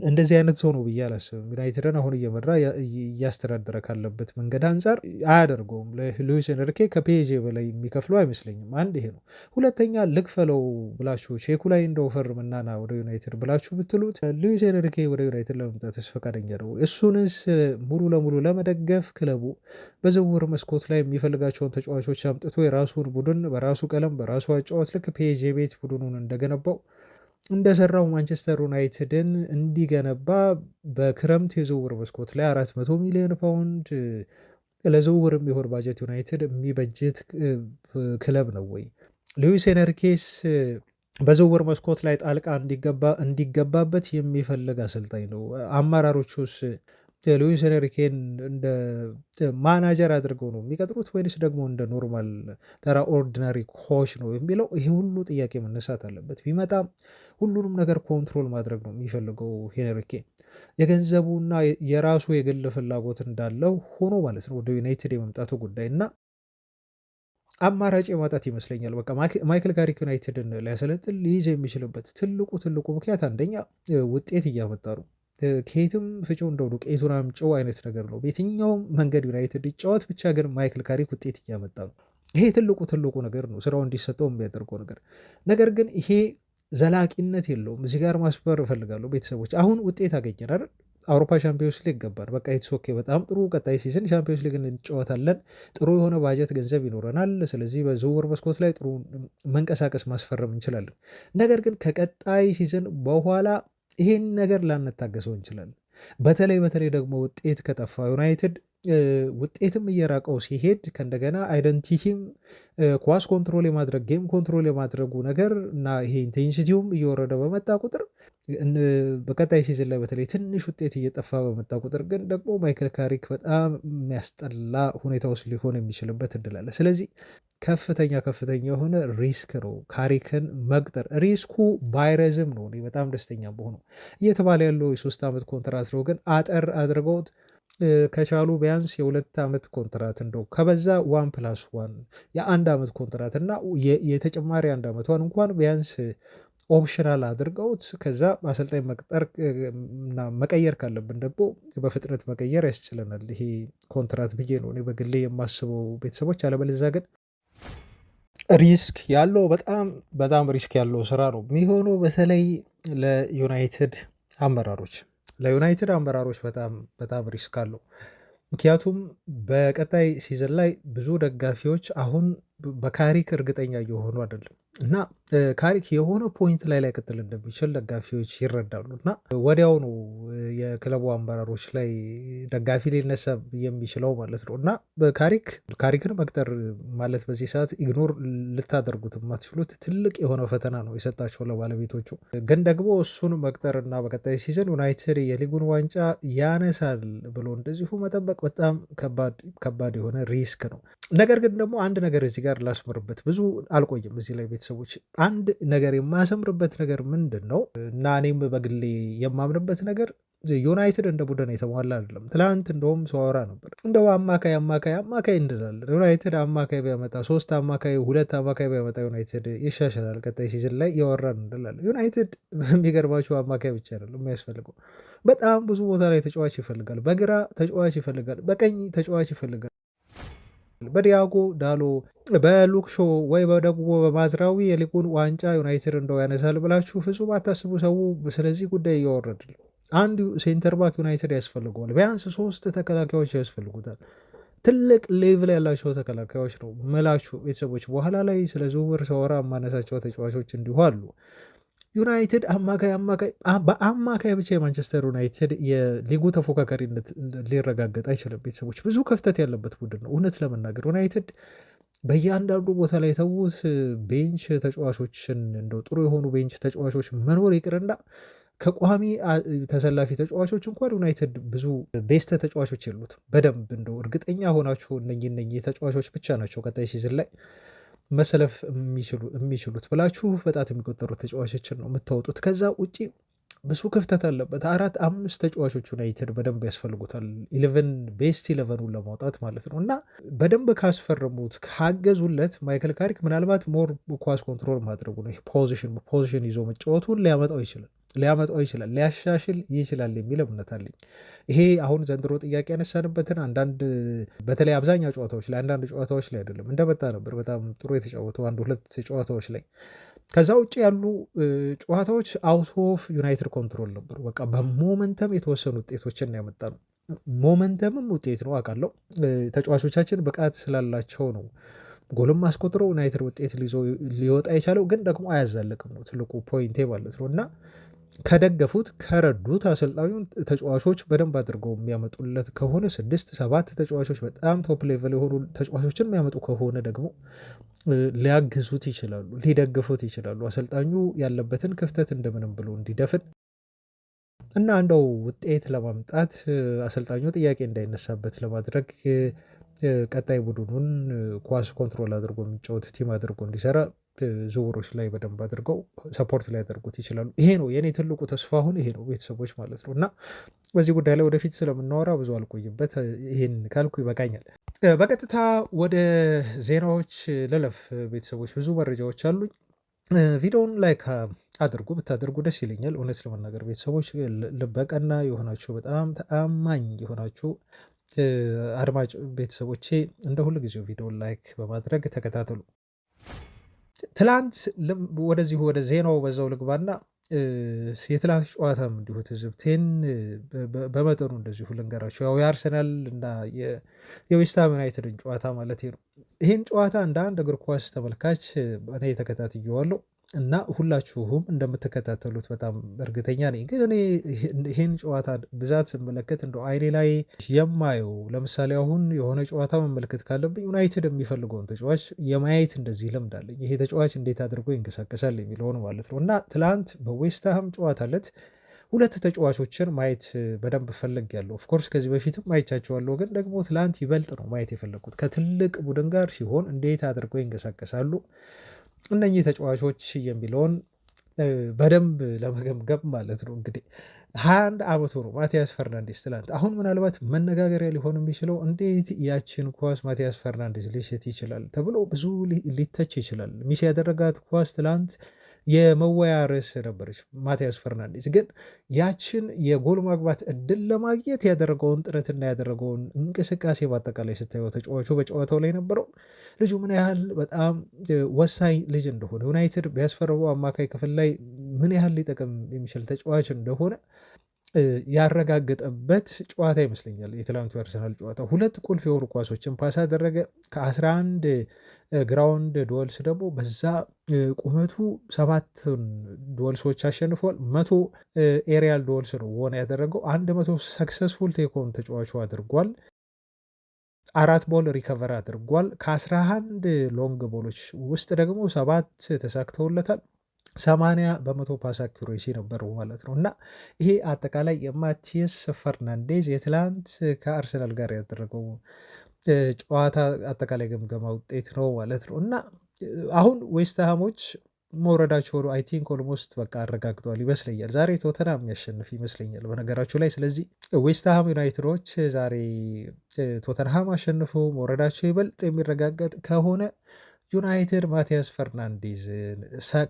እንደዚህ አይነት ሰው ነው ብዬ አላስብም። ዩናይትድን አሁን እየመራ እያስተዳደረ ካለበት መንገድ አንጻር አያደርገውም። ለሉዊስ ኤንሪኬ ከፒኤስጂ በላይ የሚከፍለው አይመስለኝም። አንድ ይሄ ነው። ሁለተኛ ልክፈለው ብላችሁ ቼኩ ላይ እንደው ፈርምና ና ወደ ዩናይትድ ብላችሁ ብትሉት ሉዊስ ኤንሪኬ ወደ ዩናይትድ ለመምጣትስ ፈቃደኛ ነው? እሱንስ ሙሉ ለሙሉ ለመደገፍ ክለቡ በዝውውር መስኮት ላይ የሚፈልጋቸውን ተጫዋቾች አምጥቶ የራሱን ቡድን በራሱ ቀለም በራሱ አጫዋት ልክ ፒኤስጂ ቤት ቡድኑን እንደገነባው እንደሰራው ማንቸስተር ዩናይትድን እንዲገነባ በክረምት የዝውውር መስኮት ላይ 400 ሚሊዮን ፓውንድ ለዝውውር የሚሆን ባጀት ዩናይትድ የሚበጅት ክለብ ነው ወይ? ሉዊስ ኤንሪኬስ በዝውውር መስኮት ላይ ጣልቃ እንዲገባበት የሚፈልግ አሰልጣኝ ነው? አመራሮቹስ ሉዊስ ኤንሪኬን እንደ ማናጀር አድርገው ነው የሚቀጥሩት ወይንስ ደግሞ እንደ ኖርማል ተራ ኦርዲናሪ ኮች ነው የሚለው? ይሄ ሁሉ ጥያቄ መነሳት አለበት። ቢመጣም ሁሉንም ነገር ኮንትሮል ማድረግ ነው የሚፈልገው ኤንሪኬ። የገንዘቡና የራሱ የግል ፍላጎት እንዳለው ሆኖ ማለት ነው ወደ ዩናይትድ የመምጣቱ ጉዳይ እና አማራጭ የማጣት ይመስለኛል። በቃ ማይክል ካሪክ ዩናይትድን ሊያሰለጥን ሊይዝ የሚችልበት ትልቁ ምክንያት አንደኛ ውጤት እያመጣ ነው። ከየትም ፍጪው እንደው ዱቄቱን አምጪው አይነት ነገር ነው። በየትኛውም መንገድ ዩናይትድ ይጫወት ብቻ ግን ማይክል ካሪክ ውጤት እያመጣ ነው። ይሄ ትልቁ ነገር ነው፣ ስራው እንዲሰጠው የሚያደርገው ነገር። ነገር ግን ይሄ ዘላቂነት የለውም። እዚህ ጋር ማስበር እፈልጋለሁ ቤተሰቦች። አሁን ውጤት አገኘን አይደል? አውሮፓ ሻምፒዮንስ ሊግ ገባን። በቃ ኢትስ ኦኬ፣ በጣም ጥሩ። ቀጣይ ሲዝን ሻምፒዮንስ ሊግ እንጫወታለን። ጥሩ የሆነ ባጀት ገንዘብ ይኖረናል። ስለዚህ በዝውውር መስኮት ላይ ጥሩ መንቀሳቀስ ማስፈረም እንችላለን። ነገር ግን ከቀጣይ ሲዝን በኋላ ይሄን ነገር ላንታገሰው እንችላለን። በተለይ ደግሞ ውጤት ከጠፋ ዩናይትድ ውጤትም እየራቀው ሲሄድ ከእንደገና አይደንቲቲም ኳስ ኮንትሮል የማድረግ ጌም ኮንትሮል የማድረጉ ነገር እና ይሄ ኢንቴንሲቲውም እየወረደ በመጣ ቁጥር በቀጣይ ሲዝን ላይ በተለይ ትንሽ ውጤት እየጠፋ በመጣ ቁጥር ግን ደግሞ ማይክል ካሪክ በጣም የሚያስጠላ ሁኔታ ውስጥ ሊሆን የሚችልበት እድል አለ። ስለዚህ ከፍተኛ የሆነ ሪስክ ነው ካሪክን መቅጠር። ሪስኩ ባይረዝም ነው እኔ በጣም ደስተኛ በሆነው። እየተባለ ያለው የ3 ዓመት ኮንትራት ነው፣ ግን አጠር አድርገውት ከቻሉ ቢያንስ የ2 ዓመት ኮንትራት እንደው ከበዛ 1+1 የ1 ዓመት ኮንትራት እና የተጨማሪ 1 ዓመቷን እንኳን ቢያንስ ኦፕሽናል አድርገውት ከዛ አሰልጣኝ መቅጠር እና መቀየር ካለብን ደግሞ በፍጥነት መቀየር ያስችለናል ይሄ ኮንትራት ብዬ ነው እኔ በግሌ የማስበው ቤተሰቦች። አለበለዚያ ግን ሪስክ ያለው በጣም ሪስክ ያለው ስራ ነው የሚሆነው። በተለይ ለዩናይትድ አመራሮች በጣም ሪስክ አለው። ምክንያቱም በቀጣይ ሲዝን ላይ ብዙ ደጋፊዎች አሁን በካሪክ እርግጠኛ እየሆኑ አይደለም እና ካሪክ የሆነ ፖይንት ላይ ላይቀጥል እንደሚችል ደጋፊዎች ይረዳሉ እና ወዲያው ነው የክለቡ አመራሮች ላይ ደጋፊ ሊነሳ የሚችለው ማለት ነው። እና ካሪክን መቅጠር ማለት በዚህ ሰዓት ኢግኖር ልታደርጉት የማትችሉት ትልቅ የሆነ ፈተና ነው የሰጣቸው ለባለቤቶቹ። ግን ደግሞ እሱን መቅጠር እና በቀጣይ ሲዝን ዩናይትድ የሊጉን ዋንጫ ያነሳል ብሎ እንደዚሁ መጠበቅ በጣም ከባድ የሆነ ሪስክ ነው። ነገር ግን ደግሞ አንድ ነገር እዚህ ጋር ላስምርበት፣ ብዙ አልቆይም እዚህ ላይ ቤተሰቦች። አንድ ነገር የማሰምርበት ነገር ምንድን ነው እና እኔም በግሌ የማምንበት ነገር ዩናይትድ እንደ ቡድን የተሟላ አይደለም። ትላንት እንደውም ሰዋራ ነበር እንደው አማካይ እንላለን። ዩናይትድ አማካይ ቢያመጣ 3 አማካይ 2 አማካይ ቢያመጣ ዩናይትድ ይሻሻላል ቀጣይ ሲዝን ላይ ያወራን እንላለን። ዩናይትድ የሚገርማቸው አማካይ ብቻ አይደለም የሚያስፈልገው፣ በጣም ብዙ ቦታ ላይ ተጫዋች ይፈልጋል። በግራ ተጫዋች ይፈልጋል፣ በቀኝ ተጫዋች ይፈልጋል። በዲያጎ ዳሎ በሉክሾ ወይ ደግሞ በማዝራዊ የሊጉን ዋንጫ ዩናይትድ እንደው ያነሳል ብላችሁ ፍጹም አታስቡ ሰው። ስለዚህ ጉዳይ እያወረድል አንድ ሴንተር ባክ ዩናይትድ ያስፈልገዋል። ቢያንስ 3 ተከላካዮች ያስፈልጉታል። ትልቅ ሌቭል ያላቸው ተከላካዮች ነው ምላችሁ ቤተሰቦች። በኋላ ላይ ስለ ዝውውር ሰወራ የማነሳቸው ተጫዋቾች እንዲሁ አሉ። ዩናይትድ በአማካይ ብቻ የማንቸስተር ዩናይትድ የሊጉ ተፎካካሪነት ሊረጋገጥ አይችልም። ቤተሰቦች ብዙ ክፍተት ያለበት ቡድን ነው እውነት ለመናገር። ዩናይትድ በእያንዳንዱ ቦታ ላይ የተዉት ቤንች ተጫዋቾችን እንደው ጥሩ የሆኑ ቤንች ተጫዋቾች መኖር ይቅርና ከቋሚ ተሰላፊ ተጫዋቾች እንኳን ዩናይትድ ብዙ ቤስት ተጫዋቾች የሉት። በደንብ እንደው እርግጠኛ ሆናችሁ እነኚህ ተጫዋቾች ብቻ ናቸው ቀጣይ ሲዝን ላይ መሰለፍ የሚችሉት ብላችሁ በጣት የሚቆጠሩ ተጫዋቾችን ነው የምታወጡት። ከዛ ውጪ ብዙ ክፍተት አለበት። 4-5 ተጫዋቾች ዩናይትድ በደንብ ያስፈልጉታል። 11 ቤስት 11ን ለማውጣት ማለት ነው። እና በደንብ ካስፈረሙት ካገዙለት ማይክል ካሪክ ምናልባት ሞር ኳስ ኮንትሮል ማድረጉ ነው ፖዚሽን ይዞ መጫወቱን ሊያመጣው ይችላል። ሊያመጣው ይችላል፣ ሊያሻሽል ይችላል የሚል እምነት አለኝ። ይሄ አሁን ዘንድሮ ጥያቄ ያነሳንበትን አንዳንድ በተለይ አብዛኛው ጨዋታዎች ላይ አንዳንድ ጨዋታዎች ላይ አይደለም እንደመጣ ነበር በጣም ጥሩ የተጫወተው አንድ ሁለት ጨዋታዎች ላይ። ከዛ ውጭ ያሉ ጨዋታዎች አውት ኦፍ ዩናይትድ ኮንትሮል ነበሩ። በቃ በሞመንተም የተወሰኑ ውጤቶችን ያመጣ ነው። ሞመንተምም ውጤት ነው አውቃለሁ። ተጫዋቾቻችን ብቃት ስላላቸው ነው ጎልም አስቆጥረው ዩናይትድ ውጤት ሊወጣ የቻለው፣ ግን ደግሞ አያዛልቅም ነው ትልቁ ፖይንቴ ማለት ነው። እና ከደገፉት ከረዱት አሰልጣኙን ተጫዋቾች በደንብ አድርገው የሚያመጡለት ከሆነ 6-7 ተጫዋቾች በጣም ቶፕ ሌቨል የሆኑ ተጫዋቾችን የሚያመጡ ከሆነ ደግሞ ሊያግዙት ይችላሉ፣ ሊደግፉት ይችላሉ። አሰልጣኙ ያለበትን ክፍተት እንደምንም ብሎ እንዲደፍን እና እንደው ውጤት ለማምጣት አሰልጣኙ ጥያቄ እንዳይነሳበት ለማድረግ ቀጣይ ቡድኑን ኳስ ኮንትሮል አድርጎ የሚጫወት ቲም አድርጎ እንዲሰራ ዝውውሮች ላይ በደንብ አድርገው ሰፖርት ላይ ያደርጉት ይችላሉ። ይሄ ነው የኔ ትልቁ ተስፋ አሁን ይሄ ነው ቤተሰቦች ማለት ነው። እና በዚህ ጉዳይ ላይ ወደፊት ስለምናወራ ብዙ አልቆይበት፣ ይሄን ካልኩ ይበቃኛል። በቀጥታ ወደ ዜናዎች ልለፍ ቤተሰቦች። ብዙ መረጃዎች አሉኝ። ቪዲዮውን ላይክ አድርጉ፣ ብታደርጉ ደስ ይለኛል። እውነት ለመናገር ቤተሰቦች ልበቀና የሆናችሁ በጣም ተአማኝ የሆናችሁ አድማጭ ቤተሰቦቼ እንደ ሁል ጊዜው ቪዲዮን ላይክ በማድረግ ተከታተሉ። ትላንት ወደዚሁ ወደ ዜናው በዛው ልግባና የትላንት ጨዋታም እንዲሁ ትዝብቴን በመጠኑ እንደዚሁ ልንገራቸው። ያው የአርሰናል እና የዌስትሃም ዩናይትድን ጨዋታ ማለት ነው። ይህን ጨዋታ እንደ አንድ እግር ኳስ ተመልካች እኔ ተከታትየዋለሁ እና ሁላችሁም እንደምትከታተሉት በጣም እርግጠኛ ነኝ። ግን እኔ ይህን ጨዋታ ብዛት ስመለከት እንደ አይኔ ላይ የማየው ለምሳሌ አሁን የሆነ ጨዋታ መመልከት ካለብኝ ዩናይትድ የሚፈልገውን ተጫዋች የማየት እንደዚህ ልምድ አለኝ። ይሄ ተጫዋች እንዴት አድርጎ ይንቀሳቀሳል የሚለውን ማለት ነው። እና ትላንት በዌስትሃም ጨዋታ ዕለት ሁለት ተጫዋቾችን ማየት በደንብ ፈለግያለሁ። ኦፍኮርስ ከዚህ በፊትም ማየቻቸዋለሁ፣ ግን ደግሞ ትላንት ይበልጥ ነው ማየት የፈለግኩት። ከትልቅ ቡድን ጋር ሲሆን እንዴት አድርገው ይንቀሳቀሳሉ እነኚህ ተጫዋቾች የሚለውን በደንብ ለመገምገም ማለት ነው። እንግዲህ 21 ዓመቱ ነው ማቲያስ ፈርናንዴስ ትላንት። አሁን ምናልባት መነጋገሪያ ሊሆን የሚችለው እንዴት ያችን ኳስ ማቲያስ ፈርናንዴስ ሊስት ይችላል ተብሎ ብዙ ሊተች ይችላል። ሚስ ያደረጋት ኳስ ትላንት የመወያ ርዕስ ነበረች። ማቲያስ ፈርናንዴስ ግን ያችን የጎል ማግባት እድል ለማግኘት ያደረገውን ጥረትና ያደረገውን እንቅስቃሴ በአጠቃላይ ስታየው ተጫዋቹ በጨዋታው ላይ ነበረው ልጁ ምን ያህል በጣም ወሳኝ ልጅ እንደሆነ ዩናይትድ ቢያስፈርበው አማካይ ክፍል ላይ ምን ያህል ሊጠቅም የሚችል ተጫዋች እንደሆነ ያረጋገጠበት ጨዋታ ይመስለኛል የትላንቱ የአርሰናል ጨዋታ። ሁለት ቁልፍ የሆኑ ኳሶችን ፓስ አደረገ። ከ11 ግራውንድ ዶልስ ደግሞ በዛ ቁመቱ 7 ዶልሶች አሸንፏል። 100 ኤሪያል ዶልስ ነው ሆነ ያደረገው። 100 ሰክሰስፉል ቴኮን ተጫዋቹ አድርጓል። 4 ቦል ሪከቨር አድርጓል። ከ11 ሎንግ ቦሎች ውስጥ ደግሞ 7 ተሳክተውለታል። 80% ፓስ አኪሬሲ ነበረው ማለት ነው። እና ይሄ አጠቃላይ የማቲያስ ፈርናንዴዝ የትላንት ከአርሰናል ጋር ያደረገው ጨዋታ አጠቃላይ ግምገማ ውጤት ነው ማለት ነው። እና አሁን ዌስትሃሞች መውረዳቸው አይ ቲንክ ኦልሞስት በቃ አረጋግጧል ይመስለኛል። ዛሬ ቶተናም የሚያሸንፍ ይመስለኛል በነገራችሁ ላይ። ስለዚህ ዌስትሃም ዩናይትዶች ዛሬ ቶተንሃም አሸንፎ መውረዳቸው ይበልጥ የሚረጋገጥ ከሆነ ዩናይትድ ማቲያስ ፈርናንዴዝን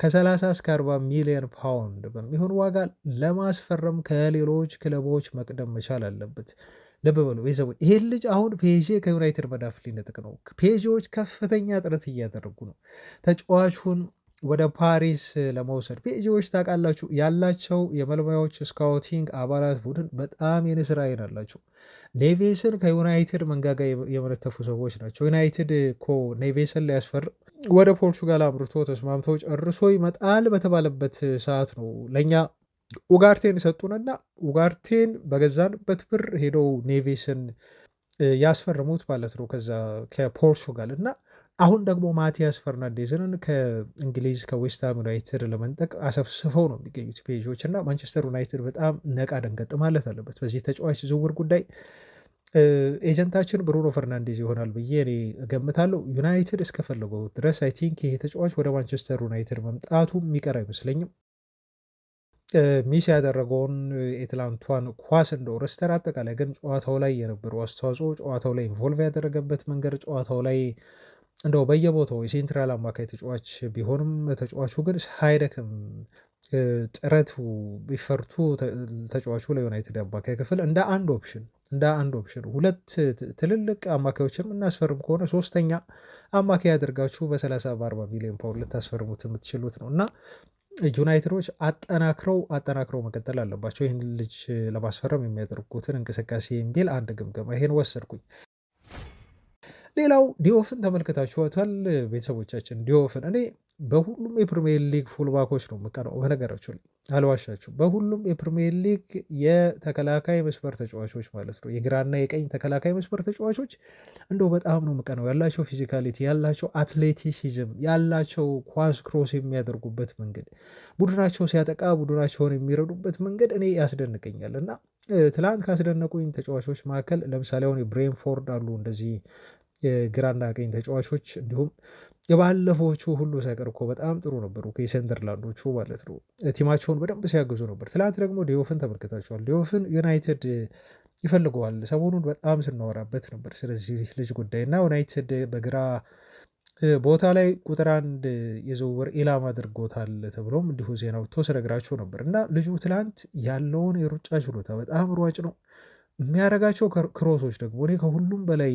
ከ30 እስከ 40 ሚሊዮን ፓውንድ በሚሆን ዋጋ ለማስፈረም ከሌሎች ክለቦች መቅደም መቻል አለበት። ልብ በሉ ቤተሰቦች፣ ይሄን ልጅ አሁን ፔዤ ከዩናይትድ መዳፍ ሊነጥቅ ነው። ፔዤዎች ከፍተኛ ጥረት እያደረጉ ነው ተጫዋቹን ወደ ፓሪስ ለመውሰድ። ፔዤዎች ታውቃላችሁ ያላቸው የመልማዮች ስካውቲንግ አባላት ቡድን በጣም የንስር አይን አላቸው። ኔቬስን ከዩናይትድ መንጋጋ የመለተፉ ሰዎች ናቸው። ዩናይትድ እኮ ኔቬስን ሊያስፈርም ወደ ፖርቹጋል አምርቶ ተስማምቶ ጨርሶ ይመጣል በተባለበት ሰዓት ነው ለእኛ ኡጋርቴን ሰጡንና ኡጋርቴን በገዛንበት ብር ሄደው ኔቬስን ያስፈርሙት ማለት ነው ከዛ ከፖርቹጋል። እና አሁን ደግሞ ማቲያስ ፈርናንዴዝን ከእንግሊዝ ከዌስትሃም ዩናይትድ ለመንጠቅ አሰፍስፈው ነው የሚገኙት ፔጆች። እና ማንቸስተር ዩናይትድ በጣም ነቃ ደንገጥ ማለት አለበት በዚህ ተጫዋች ዝውውር ጉዳይ። ኤጀንታችን ብሩኖ ፈርናንዴዝ ይሆናል ብዬ እኔ እገምታለሁ። ዩናይትድ እስከፈለገው ድረስ አይ ቲንክ ይሄ ተጫዋች ወደ ማንቸስተር ዩናይትድ መምጣቱ የሚቀር አይመስለኝም። ሚስ ያደረገውን የትላንቷን ኳስ እንደው ረስተን አጠቃላይ ግን ጨዋታው ላይ የነበረው አስተዋጽኦ፣ ጨዋታው ላይ ኢንቮልቭ ያደረገበት መንገድ፣ ጨዋታው ላይ እንደው በየቦታው የሴንትራል አማካይ ተጫዋች ቢሆንም ተጫዋቹ ግን ሳይደክም ጥረቱ ቢፈርቱ ተጫዋቹ ለዩናይትድ አማካይ ክፍል እንደ አንድ ኦፕሽን ሁለት ትልልቅ አማካዮችም እናስፈርም ከሆነ ሶስተኛ አማካይ ያደርጋችሁ በ30 በ40 ሚሊዮን ፓውንድ ልታስፈርሙት የምትችሉት ነው እና ዩናይትዶች አጠናክረው መቀጠል አለባቸው ይህን ልጅ ለማስፈረም የሚያደርጉትን እንቅስቃሴ የሚል አንድ ግምገማ ይሄን ወሰድኩኝ። ሌላው ዲዮፍን ተመልክታችኋታል ቤተሰቦቻችን። ዲዮፍን እኔ በሁሉም የፕሪሚየር ሊግ ፉልባኮች ነው የምቀናው። በነገራችሁ ላይ አልዋሻችሁ፣ በሁሉም የፕሪሚየር ሊግ የተከላካይ መስመር ተጫዋቾች ማለት ነው የግራና የቀኝ ተከላካይ መስመር ተጫዋቾች እንደው በጣም ነው የምቀናው። ያላቸው ፊዚካሊቲ፣ ያላቸው አትሌቲሲዝም፣ ያላቸው ኳስ ክሮስ የሚያደርጉበት መንገድ፣ ቡድናቸው ሲያጠቃ ቡድናቸውን የሚረዱበት መንገድ እኔ ያስደንቀኛል እና ትላንት ካስደነቁኝ ተጫዋቾች መካከል ለምሳሌ አሁን የብሬንፎርድ አሉ እንደዚህ የግራና ቀኝ ተጫዋቾች እንዲሁም የባለፈዎቹ ሁሉ ሳይቀር እኮ በጣም ጥሩ ነበሩ። የሰንደርላንዶቹ ማለት ነው ቲማቸውን በደንብ ሲያግዙ ነበር። ትላንት ደግሞ ዲዮፍን ተመልክታቸዋል። ዲዮፍን ዩናይትድ ይፈልገዋል። ሰሞኑን በጣም ስናወራበት ነበር ስለዚህ ልጅ ጉዳይ እና ዩናይትድ በግራ ቦታ ላይ ቁጥር አንድ የዝውውር ኢላማ አድርጎታል ተብሎም እንዲሁ ዜና ወጥቶ ስነግራቸው ነበር እና ልጁ ትላንት ያለውን የሩጫ ችሎታ በጣም ሯጭ ነው። የሚያደርጋቸው ክሮሶች ደግሞ እኔ ከሁሉም በላይ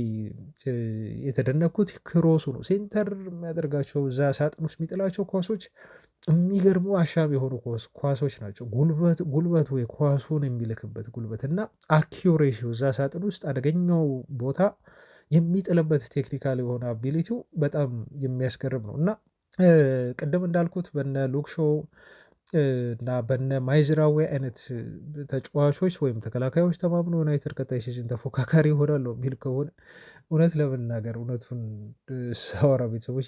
የተደነኩት ክሮሱ ነው። ሴንተር የሚያደርጋቸው እዛ ሳጥን ውስጥ የሚጥላቸው ኳሶች የሚገርሙ አሻም የሆኑ ኳሶች ናቸው። ጉልበቱ የኳሱን የሚልክበት ጉልበት እና አኪሬሲው እዛ ሳጥን ውስጥ አደገኛው ቦታ የሚጥልበት ቴክኒካል የሆነ አቢሊቲው በጣም የሚያስገርም ነው እና ቅድም እንዳልኩት በነ ሉክሾ እና በነ ማይዝራዊ አይነት ተጫዋቾች ወይም ተከላካዮች ተማምኖ ዩናይትድ ቀጣይ ሲዝን ተፎካካሪ ይሆናል የሚል ከሆነ እውነት ለመናገር እውነቱን ሳወራ ቤተሰቦች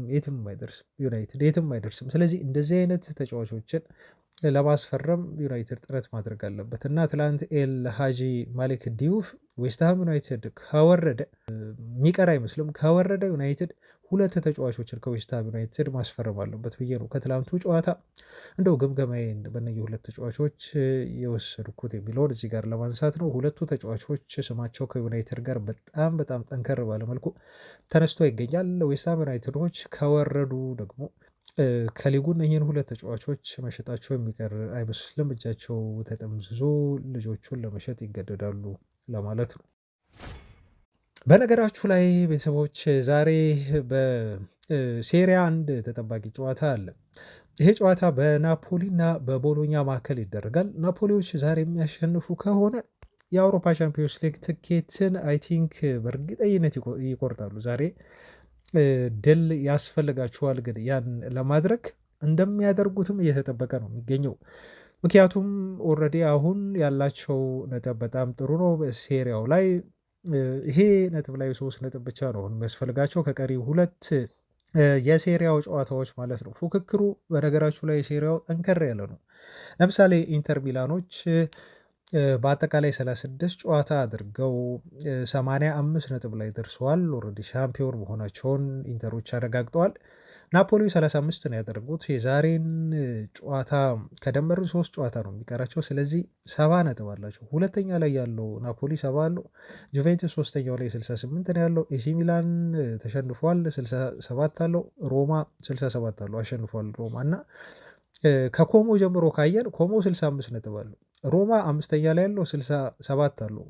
የትም አይደርስም፣ ዩናይትድ የትም አይደርስም። ስለዚህ እንደዚህ አይነት ተጫዋቾችን ለማስፈረም ዩናይትድ ጥረት ማድረግ አለበት እና ትላንት ኤል ሃጂ ማሊክ ዲዩፍ ዌስትሃም ዩናይትድ ከወረደ የሚቀር አይመስልም። ከወረደ ዩናይትድ ሁለት ተጫዋቾችን ከዌስትሃም ዩናይትድ ማስፈረም አለበት ብዬ ነው ከትላንቱ ጨዋታ እንደው ግምገማዬን በእነዚህ ሁለት ተጫዋቾች የወሰድኩት የሚለውን እዚህ ጋር ለማንሳት ነው። ሁለቱ ተጫዋቾች ስማቸው ከዩናይትድ ጋር በጣም ጠንከር ባለመልኩ ተነስቶ ይገኛል። ዌስትሃም ዩናይትዶች ከወረዱ ደግሞ ከሊጉ እነዚህን ሁለት ተጫዋቾች መሸጣቸው የሚቀር አይመስልም። እጃቸው ተጠምዝዞ ልጆቹን ለመሸጥ ይገደዳሉ ለማለት ነው። በነገራችሁ ላይ ቤተሰቦች ዛሬ በሴሪያ አንድ ተጠባቂ ጨዋታ አለ። ይሄ ጨዋታ በናፖሊ እና በቦሎኛ መካከል ይደረጋል። ናፖሊዎች ዛሬ የሚያሸንፉ ከሆነ የአውሮፓ ቻምፒዮንስ ሊግ ትኬትን አይ ቲንክ በእርግጠኝነት ይቆርጣሉ። ዛሬ ድል ያስፈልጋቸዋል፣ ግን ያን ለማድረግ እንደሚያደርጉትም እየተጠበቀ ነው የሚገኘው። ምክንያቱም ኦልሬዲ አሁን ያላቸው ነጥብ በጣም ጥሩ ነው በሴሪያው ላይ ይሄ ነጥብ ላይ 3 ነጥብ ብቻ ነው የሚያስፈልጋቸው ከቀሪ ሁለት የሴሪያው ጨዋታዎች ማለት ነው። ፉክክሩ በነገራችሁ ላይ ሴሪያው ጠንከር ያለ ነው። ለምሳሌ ኢንተር ሚላኖች በአጠቃላይ 36 ጨዋታ አድርገው 85 ነጥብ ላይ ደርሰዋል። ኦልሬዲ ሻምፒዮን መሆናቸውን ኢንተሮች አረጋግጠዋል። ናፖሊ 35 ነው ያደረጉት። የዛሬን ጨዋታ ከደመሩ 3 ጨዋታ ነው የሚቀራቸው። ስለዚህ 70 ነጥብ አላቸው። ሁለተኛ ላይ ያለው ናፖሊ 70 አለው። ጁቬንቱስ ሶስተኛው ላይ 68 ነው ያለው። ኤሲ ሚላን ተሸንፏል 67 አለው። ሮማ 67 አለው አሸንፏል ሮማ እና ከኮሞ ጀምሮ ካየን ኮሞ 65 ነጥብ አለው። ሮማ አምስተኛ ላይ ያለው 67 አለው።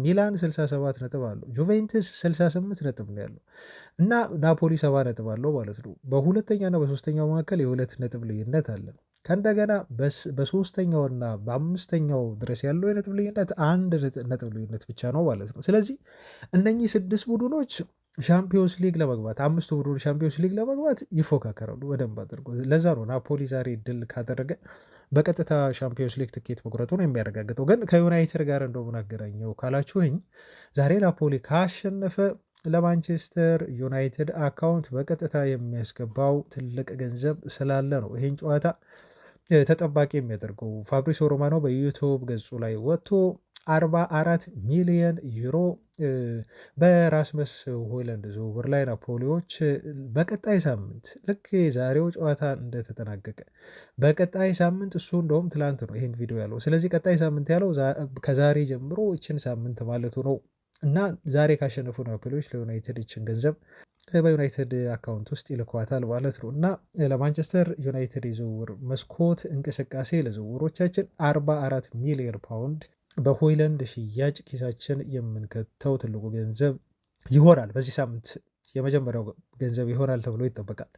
ሚላን 67 ነጥብ አለው። ጁቬንትስ 68 ነጥብ ነው ያለው እና ናፖሊ 70 ነጥብ አለው ማለት ነው። በሁለተኛና በሶስተኛው መካከል የሁለት ነጥብ ልዩነት አለ። ከእንደገና በሶስተኛውና በአምስተኛው ድረስ ያለው የነጥብ ልዩነት አንድ ነጥብ ልዩነት ብቻ ነው ማለት ነው። ስለዚህ እነኚህ 6 ቡድኖች ሻምፒዮንስ ሊግ ለመግባት 5ቱ ቡድኖች ሻምፒዮንስ ሊግ ለመግባት ይፎካከራሉ በደንብ አድርጎ። ለዛ ነው ናፖሊ ዛሬ ድል ካደረገ በቀጥታ ሻምፒዮንስ ሊግ ትኬት መቁረጡ ነው የሚያረጋግጠው። ግን ከዩናይትድ ጋር እንደምን አገናኘው ካላችሁኝ ዛሬ ናፖሊ ካሸነፈ ለማንቸስተር ዩናይትድ አካውንት በቀጥታ የሚያስገባው ትልቅ ገንዘብ ስላለ ነው ይህን ጨዋታ ተጠባቂ የሚያደርገው። ፋብሪሶ ሮማኖ በዩቱብ ገጹ ላይ ወጥቶ 44 ሚሊዮን ዩሮ በራስመስ ሆይለንድ ዝውውር ላይ ናፖሊዎች በቀጣይ ሳምንት ልክ የዛሬው ጨዋታ እንደተጠናቀቀ በቀጣይ ሳምንት እሱ እንደውም ትላንት ነው ይህን ቪዲዮ ያለው። ስለዚህ ቀጣይ ሳምንት ያለው ከዛሬ ጀምሮ ይችን ሳምንት ማለቱ ነው እና ዛሬ ካሸነፉ ናፖሊዎች ለዩናይትድ ይችን ገንዘብ በዩናይትድ አካውንት ውስጥ ይልኳታል ማለት ነው። እና ለማንቸስተር ዩናይትድ የዝውውር መስኮት እንቅስቃሴ ለዝውውሮቻችን 44 ሚሊዮን ፓውንድ በሆይለንድ ሽያጭ ኪሳችን የምንከተው ትልቁ ገንዘብ ይሆናል። በዚህ ሳምንት የመጀመሪያው ገንዘብ ይሆናል ተብሎ ይጠበቃል።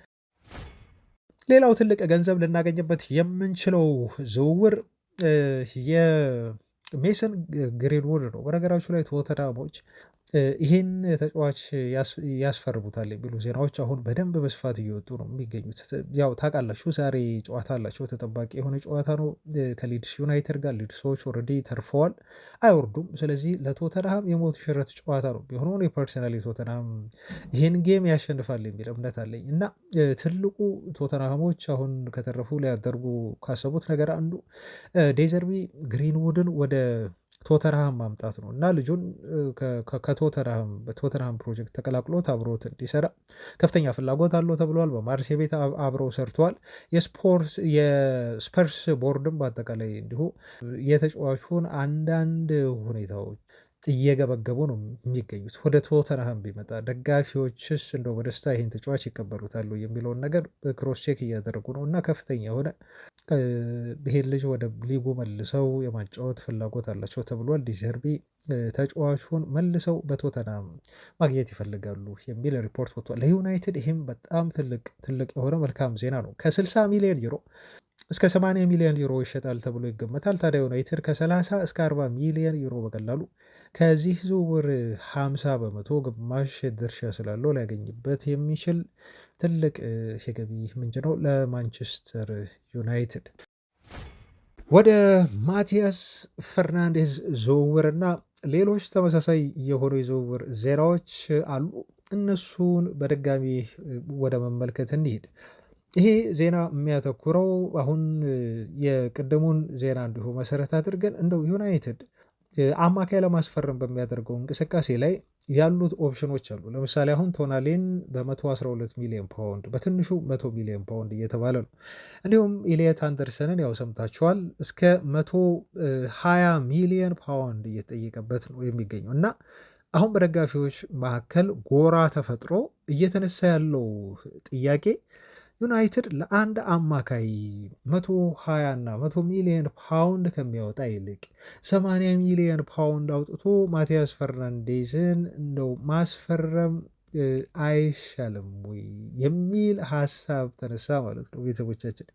ሌላው ትልቅ ገንዘብ ልናገኝበት የምንችለው ዝውውር የሜሰን ግሪንውድ ነው። በነገራችሁ ላይ ቶተንሃሞች ይህን ተጫዋች ያስፈርሙታል የሚሉ ዜናዎች አሁን በደንብ በስፋት እየወጡ ነው የሚገኙት። ያው ታውቃላችሁ ዛሬ ጨዋታ አላቸው፣ ተጠባቂ የሆነ ጨዋታ ነው ከሊድስ ዩናይትድ ጋር። ሊድሶች ኦልሬዲ ተርፈዋል፣ አይወርዱም። ስለዚህ ለቶተንሃም የሞት ሽረት ጨዋታ ነው ቢሆነው ፐርሰናሊ ቶተንሃም ይህን ጌም ያሸንፋል የሚል እምነት አለኝ እና ትልቁ ቶተንሃሞች አሁን ከተረፉ ሊያደርጉ ካሰቡት ነገር አንዱ ዴዘርቢ ግሪንውድን ወደ ቶተንሃም ማምጣት ነው እና ልጁን በቶተንሃም ፕሮጀክት ተቀላቅሎት አብሮት እንዲሰራ ከፍተኛ ፍላጎት አለው ተብሏል። በማርሴ ቤት አብረው ሰርተዋል። የስፐርስ ቦርድም በአጠቃላይ እንዲሁ የተጫዋቹን አንዳንድ ሁኔታዎች እየገበገቡ ነው የሚገኙት። ወደ ቶተንሃም ቢመጣ ደጋፊዎችስ እንደው በደስታ ይህን ተጫዋች ይቀበሉታሉ የሚለውን ነገር ክሮስ ቼክ እያደረጉ ነው እና ከፍተኛ የሆነ ይሄን ልጅ ወደ ሊጉ መልሰው የማጫወት ፍላጎት አላቸው ተብሏል። ዲዘርቢ ተጫዋቹን መልሰው በቶተንሃም ማግኘት ይፈልጋሉ የሚል ሪፖርት ወጥቷል። ለዩናይትድ ይህም በጣም ትልቅ የሆነ መልካም ዜና ነው። ከ60 ሚሊዮን ዩሮ እስከ 80 ሚሊዮን ዩሮ ይሸጣል ተብሎ ይገመታል። ታዲያ ዩናይትድ ከ30 እስከ 40 ሚሊዮን ዩሮ በቀላሉ ከዚህ ዝውውር 50 በመቶ ግማሽ ድርሻ ስላለው ሊያገኝበት የሚችል ትልቅ የገቢ ምንጭ ነው ለማንቸስተር ዩናይትድ። ወደ ማቲያስ ፈርናንዴዝ ዝውውርና ሌሎች ተመሳሳይ የሆኑ የዝውውር ዜናዎች አሉ። እነሱን በድጋሚ ወደ መመልከት እንሂድ። ይሄ ዜና የሚያተኩረው አሁን የቅድሙን ዜና እንዲሁ መሰረት አድርገን እንደው ዩናይትድ አማካይ ለማስፈረም በሚያደርገው እንቅስቃሴ ላይ ያሉት ኦፕሽኖች አሉ። ለምሳሌ አሁን ቶናሌን በ112 ሚሊዮን ፓውንድ በትንሹ 100 ሚሊዮን ፓውንድ እየተባለ ነው። እንዲሁም ኢሊየት አንደርሰንን ያው ሰምታችኋል እስከ 120 ሚሊዮን ፓውንድ እየተጠየቀበት ነው የሚገኘው እና አሁን በደጋፊዎች መካከል ጎራ ተፈጥሮ እየተነሳ ያለው ጥያቄ ዩናይትድ ለአንድ አማካይ 120 እና 100 ሚሊዮን ፓውንድ ከሚያወጣ ይልቅ 80 ሚሊዮን ፓውንድ አውጥቶ ማቲያስ ፈርናንዴዝን እንደው ማስፈረም አይሻልም ወይ የሚል ሀሳብ ተነሳ ማለት ነው። ቤተሰቦቻችን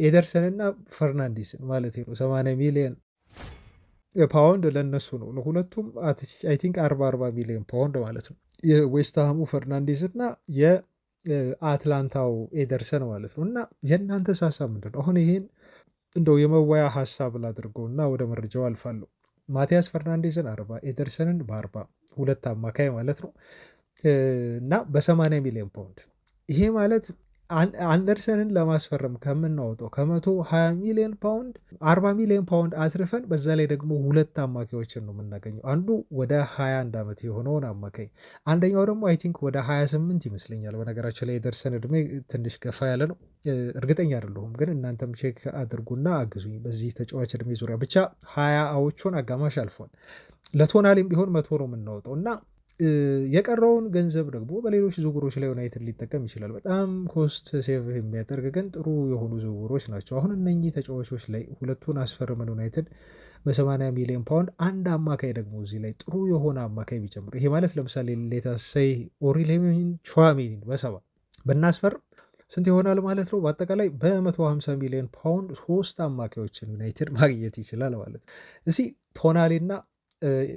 ኤደርሰንና ፈርናንዴዝን ማለት ነው 80 ሚሊዮን ፓውንድ ለነሱ ነው ለሁለቱም አይ ቲንክ 40 ሚሊዮን ፓውንድ ማለት ነው። የዌስትሃሙ ፈርናንዴዝ እና የአትላንታው ኤደርሰን ማለት ነው። እና የእናንተ ሀሳብ ምንድን ነው? አሁን ይሄን እንደው የመወያ ሀሳብ ላድርገው እና ወደ መረጃው አልፋለሁ። ማቲያስ ፈርናንዴዝን 40 ኤደርሰንን በ40 ሁለት አማካይ ማለት ነው እና በ80 ሚሊዮን ፓውንድ ይሄ ማለት አንደርሰንን ለማስፈረም ከምናወጣው ከ120 ሚሊዮን ፓውንድ 40 ሚሊዮን ፓውንድ አትርፈን በዛ ላይ ደግሞ ሁለት አማካዮችን ነው የምናገኘው። አንዱ ወደ 21 ዓመት የሆነውን አማካይ፣ አንደኛው ደግሞ አይ ቲንክ ወደ 28 ይመስለኛል። በነገራችን ላይ የደርሰን እድሜ ትንሽ ገፋ ያለ ነው፣ እርግጠኛ አይደለሁም፣ ግን እናንተም ቼክ አድርጉና አግዙኝ በዚህ ተጫዋች እድሜ ዙሪያ። ብቻ 20ዎቹን አጋማሽ አልፏል። ለቶናሊም ቢሆን 100 ነው የምናወጣው እና የቀረውን ገንዘብ ደግሞ በሌሎች ዝውውሮች ላይ ዩናይትድ ሊጠቀም ይችላል። በጣም ኮስት ሴቭ የሚያደርግ ግን ጥሩ የሆኑ ዝውውሮች ናቸው። አሁን እነኚህ ተጫዋቾች ላይ ሁለቱን አስፈርመን ዩናይትድ በ80 ሚሊዮን ፓውንድ አንድ አማካይ ደግሞ እዚህ ላይ ጥሩ የሆነ አማካይ ቢጨምር፣ ይሄ ማለት ለምሳሌ ሌታሰይ ኦሪሌሚን ቹዋሜኒን በ70 ብናስፈርም ስንት ይሆናል ማለት ነው? በአጠቃላይ በ150 ሚሊዮን ፓውንድ 3 አማካዮችን ዩናይትድ ማግኘት ይችላል ማለት ነው። እዚህ ቶናሊና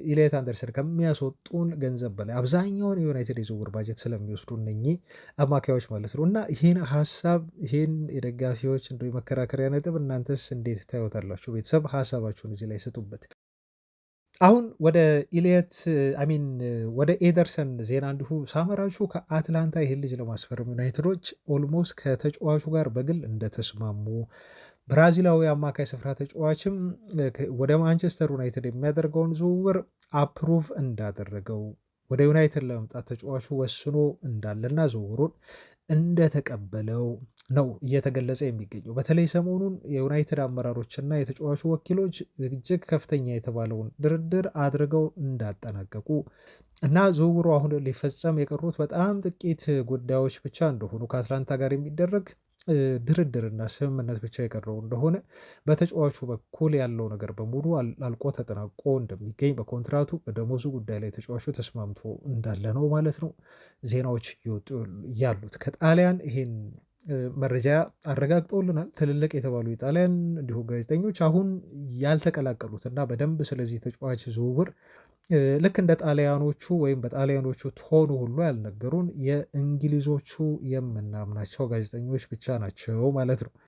ኢሊየት አንደርሰን ከሚያስወጡን ገንዘብ በላይ አብዛኛውን የዩናይትድ የዝውውር ባጀት ስለሚወስዱ እነኚህ አማካዮች ማለት ነው። እና ይህን ሀሳብ ይህን የደጋፊዎች እንደ መከራከሪያ ነጥብ እናንተስ እንዴት ታዩታላችሁ? ቤተሰብ ሀሳባችሁን እዚህ ላይ ስጡበት። አሁን ወደ ወደ ኤደርሰን ዜና እንዲሁ ሳመራችሁ ከአትላንታ ይህን ልጅ ለማስፈረም ዩናይትዶች ኦልሞስት ከተጫዋቹ ጋር በግል እንደተስማሙ ብራዚላዊ አማካይ ስፍራ ተጫዋችም ወደ ማንቸስተር ዩናይትድ የሚያደርገውን ዝውውር አፕሩቭ እንዳደረገው ወደ ዩናይትድ ለመምጣት ተጫዋቹ ወስኖ እንዳለና ዝውውሩን እንደተቀበለው ነው እየተገለጸ የሚገኘው። በተለይ ሰሞኑን የዩናይትድ አመራሮችና የተጫዋቹ ወኪሎች እጅግ ከፍተኛ የተባለውን ድርድር አድርገው እንዳጠናቀቁ እና ዝውውሩ አሁን ሊፈጸም የቀሩት በጣም ጥቂት ጉዳዮች ብቻ እንደሆኑ ከአትላንታ ጋር የሚደረግ ድርድርና ስምምነት ብቻ የቀረው እንደሆነ በተጫዋቹ በኩል ያለው ነገር በሙሉ አልቆ ተጠናቆ እንደሚገኝ በኮንትራቱ በደሞዙ ጉዳይ ላይ ተጫዋቹ ተስማምቶ እንዳለ ነው ማለት ነው ዜናዎች እየወጡ ያሉት። ከጣሊያን ይሄን መረጃ አረጋግጠውልናል። ትልልቅ የተባሉ የጣሊያን እንዲሁ ጋዜጠኞች አሁን ያልተቀላቀሉት እና በደንብ ስለዚህ ተጫዋች ዝውውር ልክ እንደ ጣሊያኖቹ ወይም በጣሊያኖቹ ቶኑ ሁሉ ያልነገሩን የእንግሊዞቹ የምናምናቸው ጋዜጠኞች ብቻ ናቸው ማለት ነው።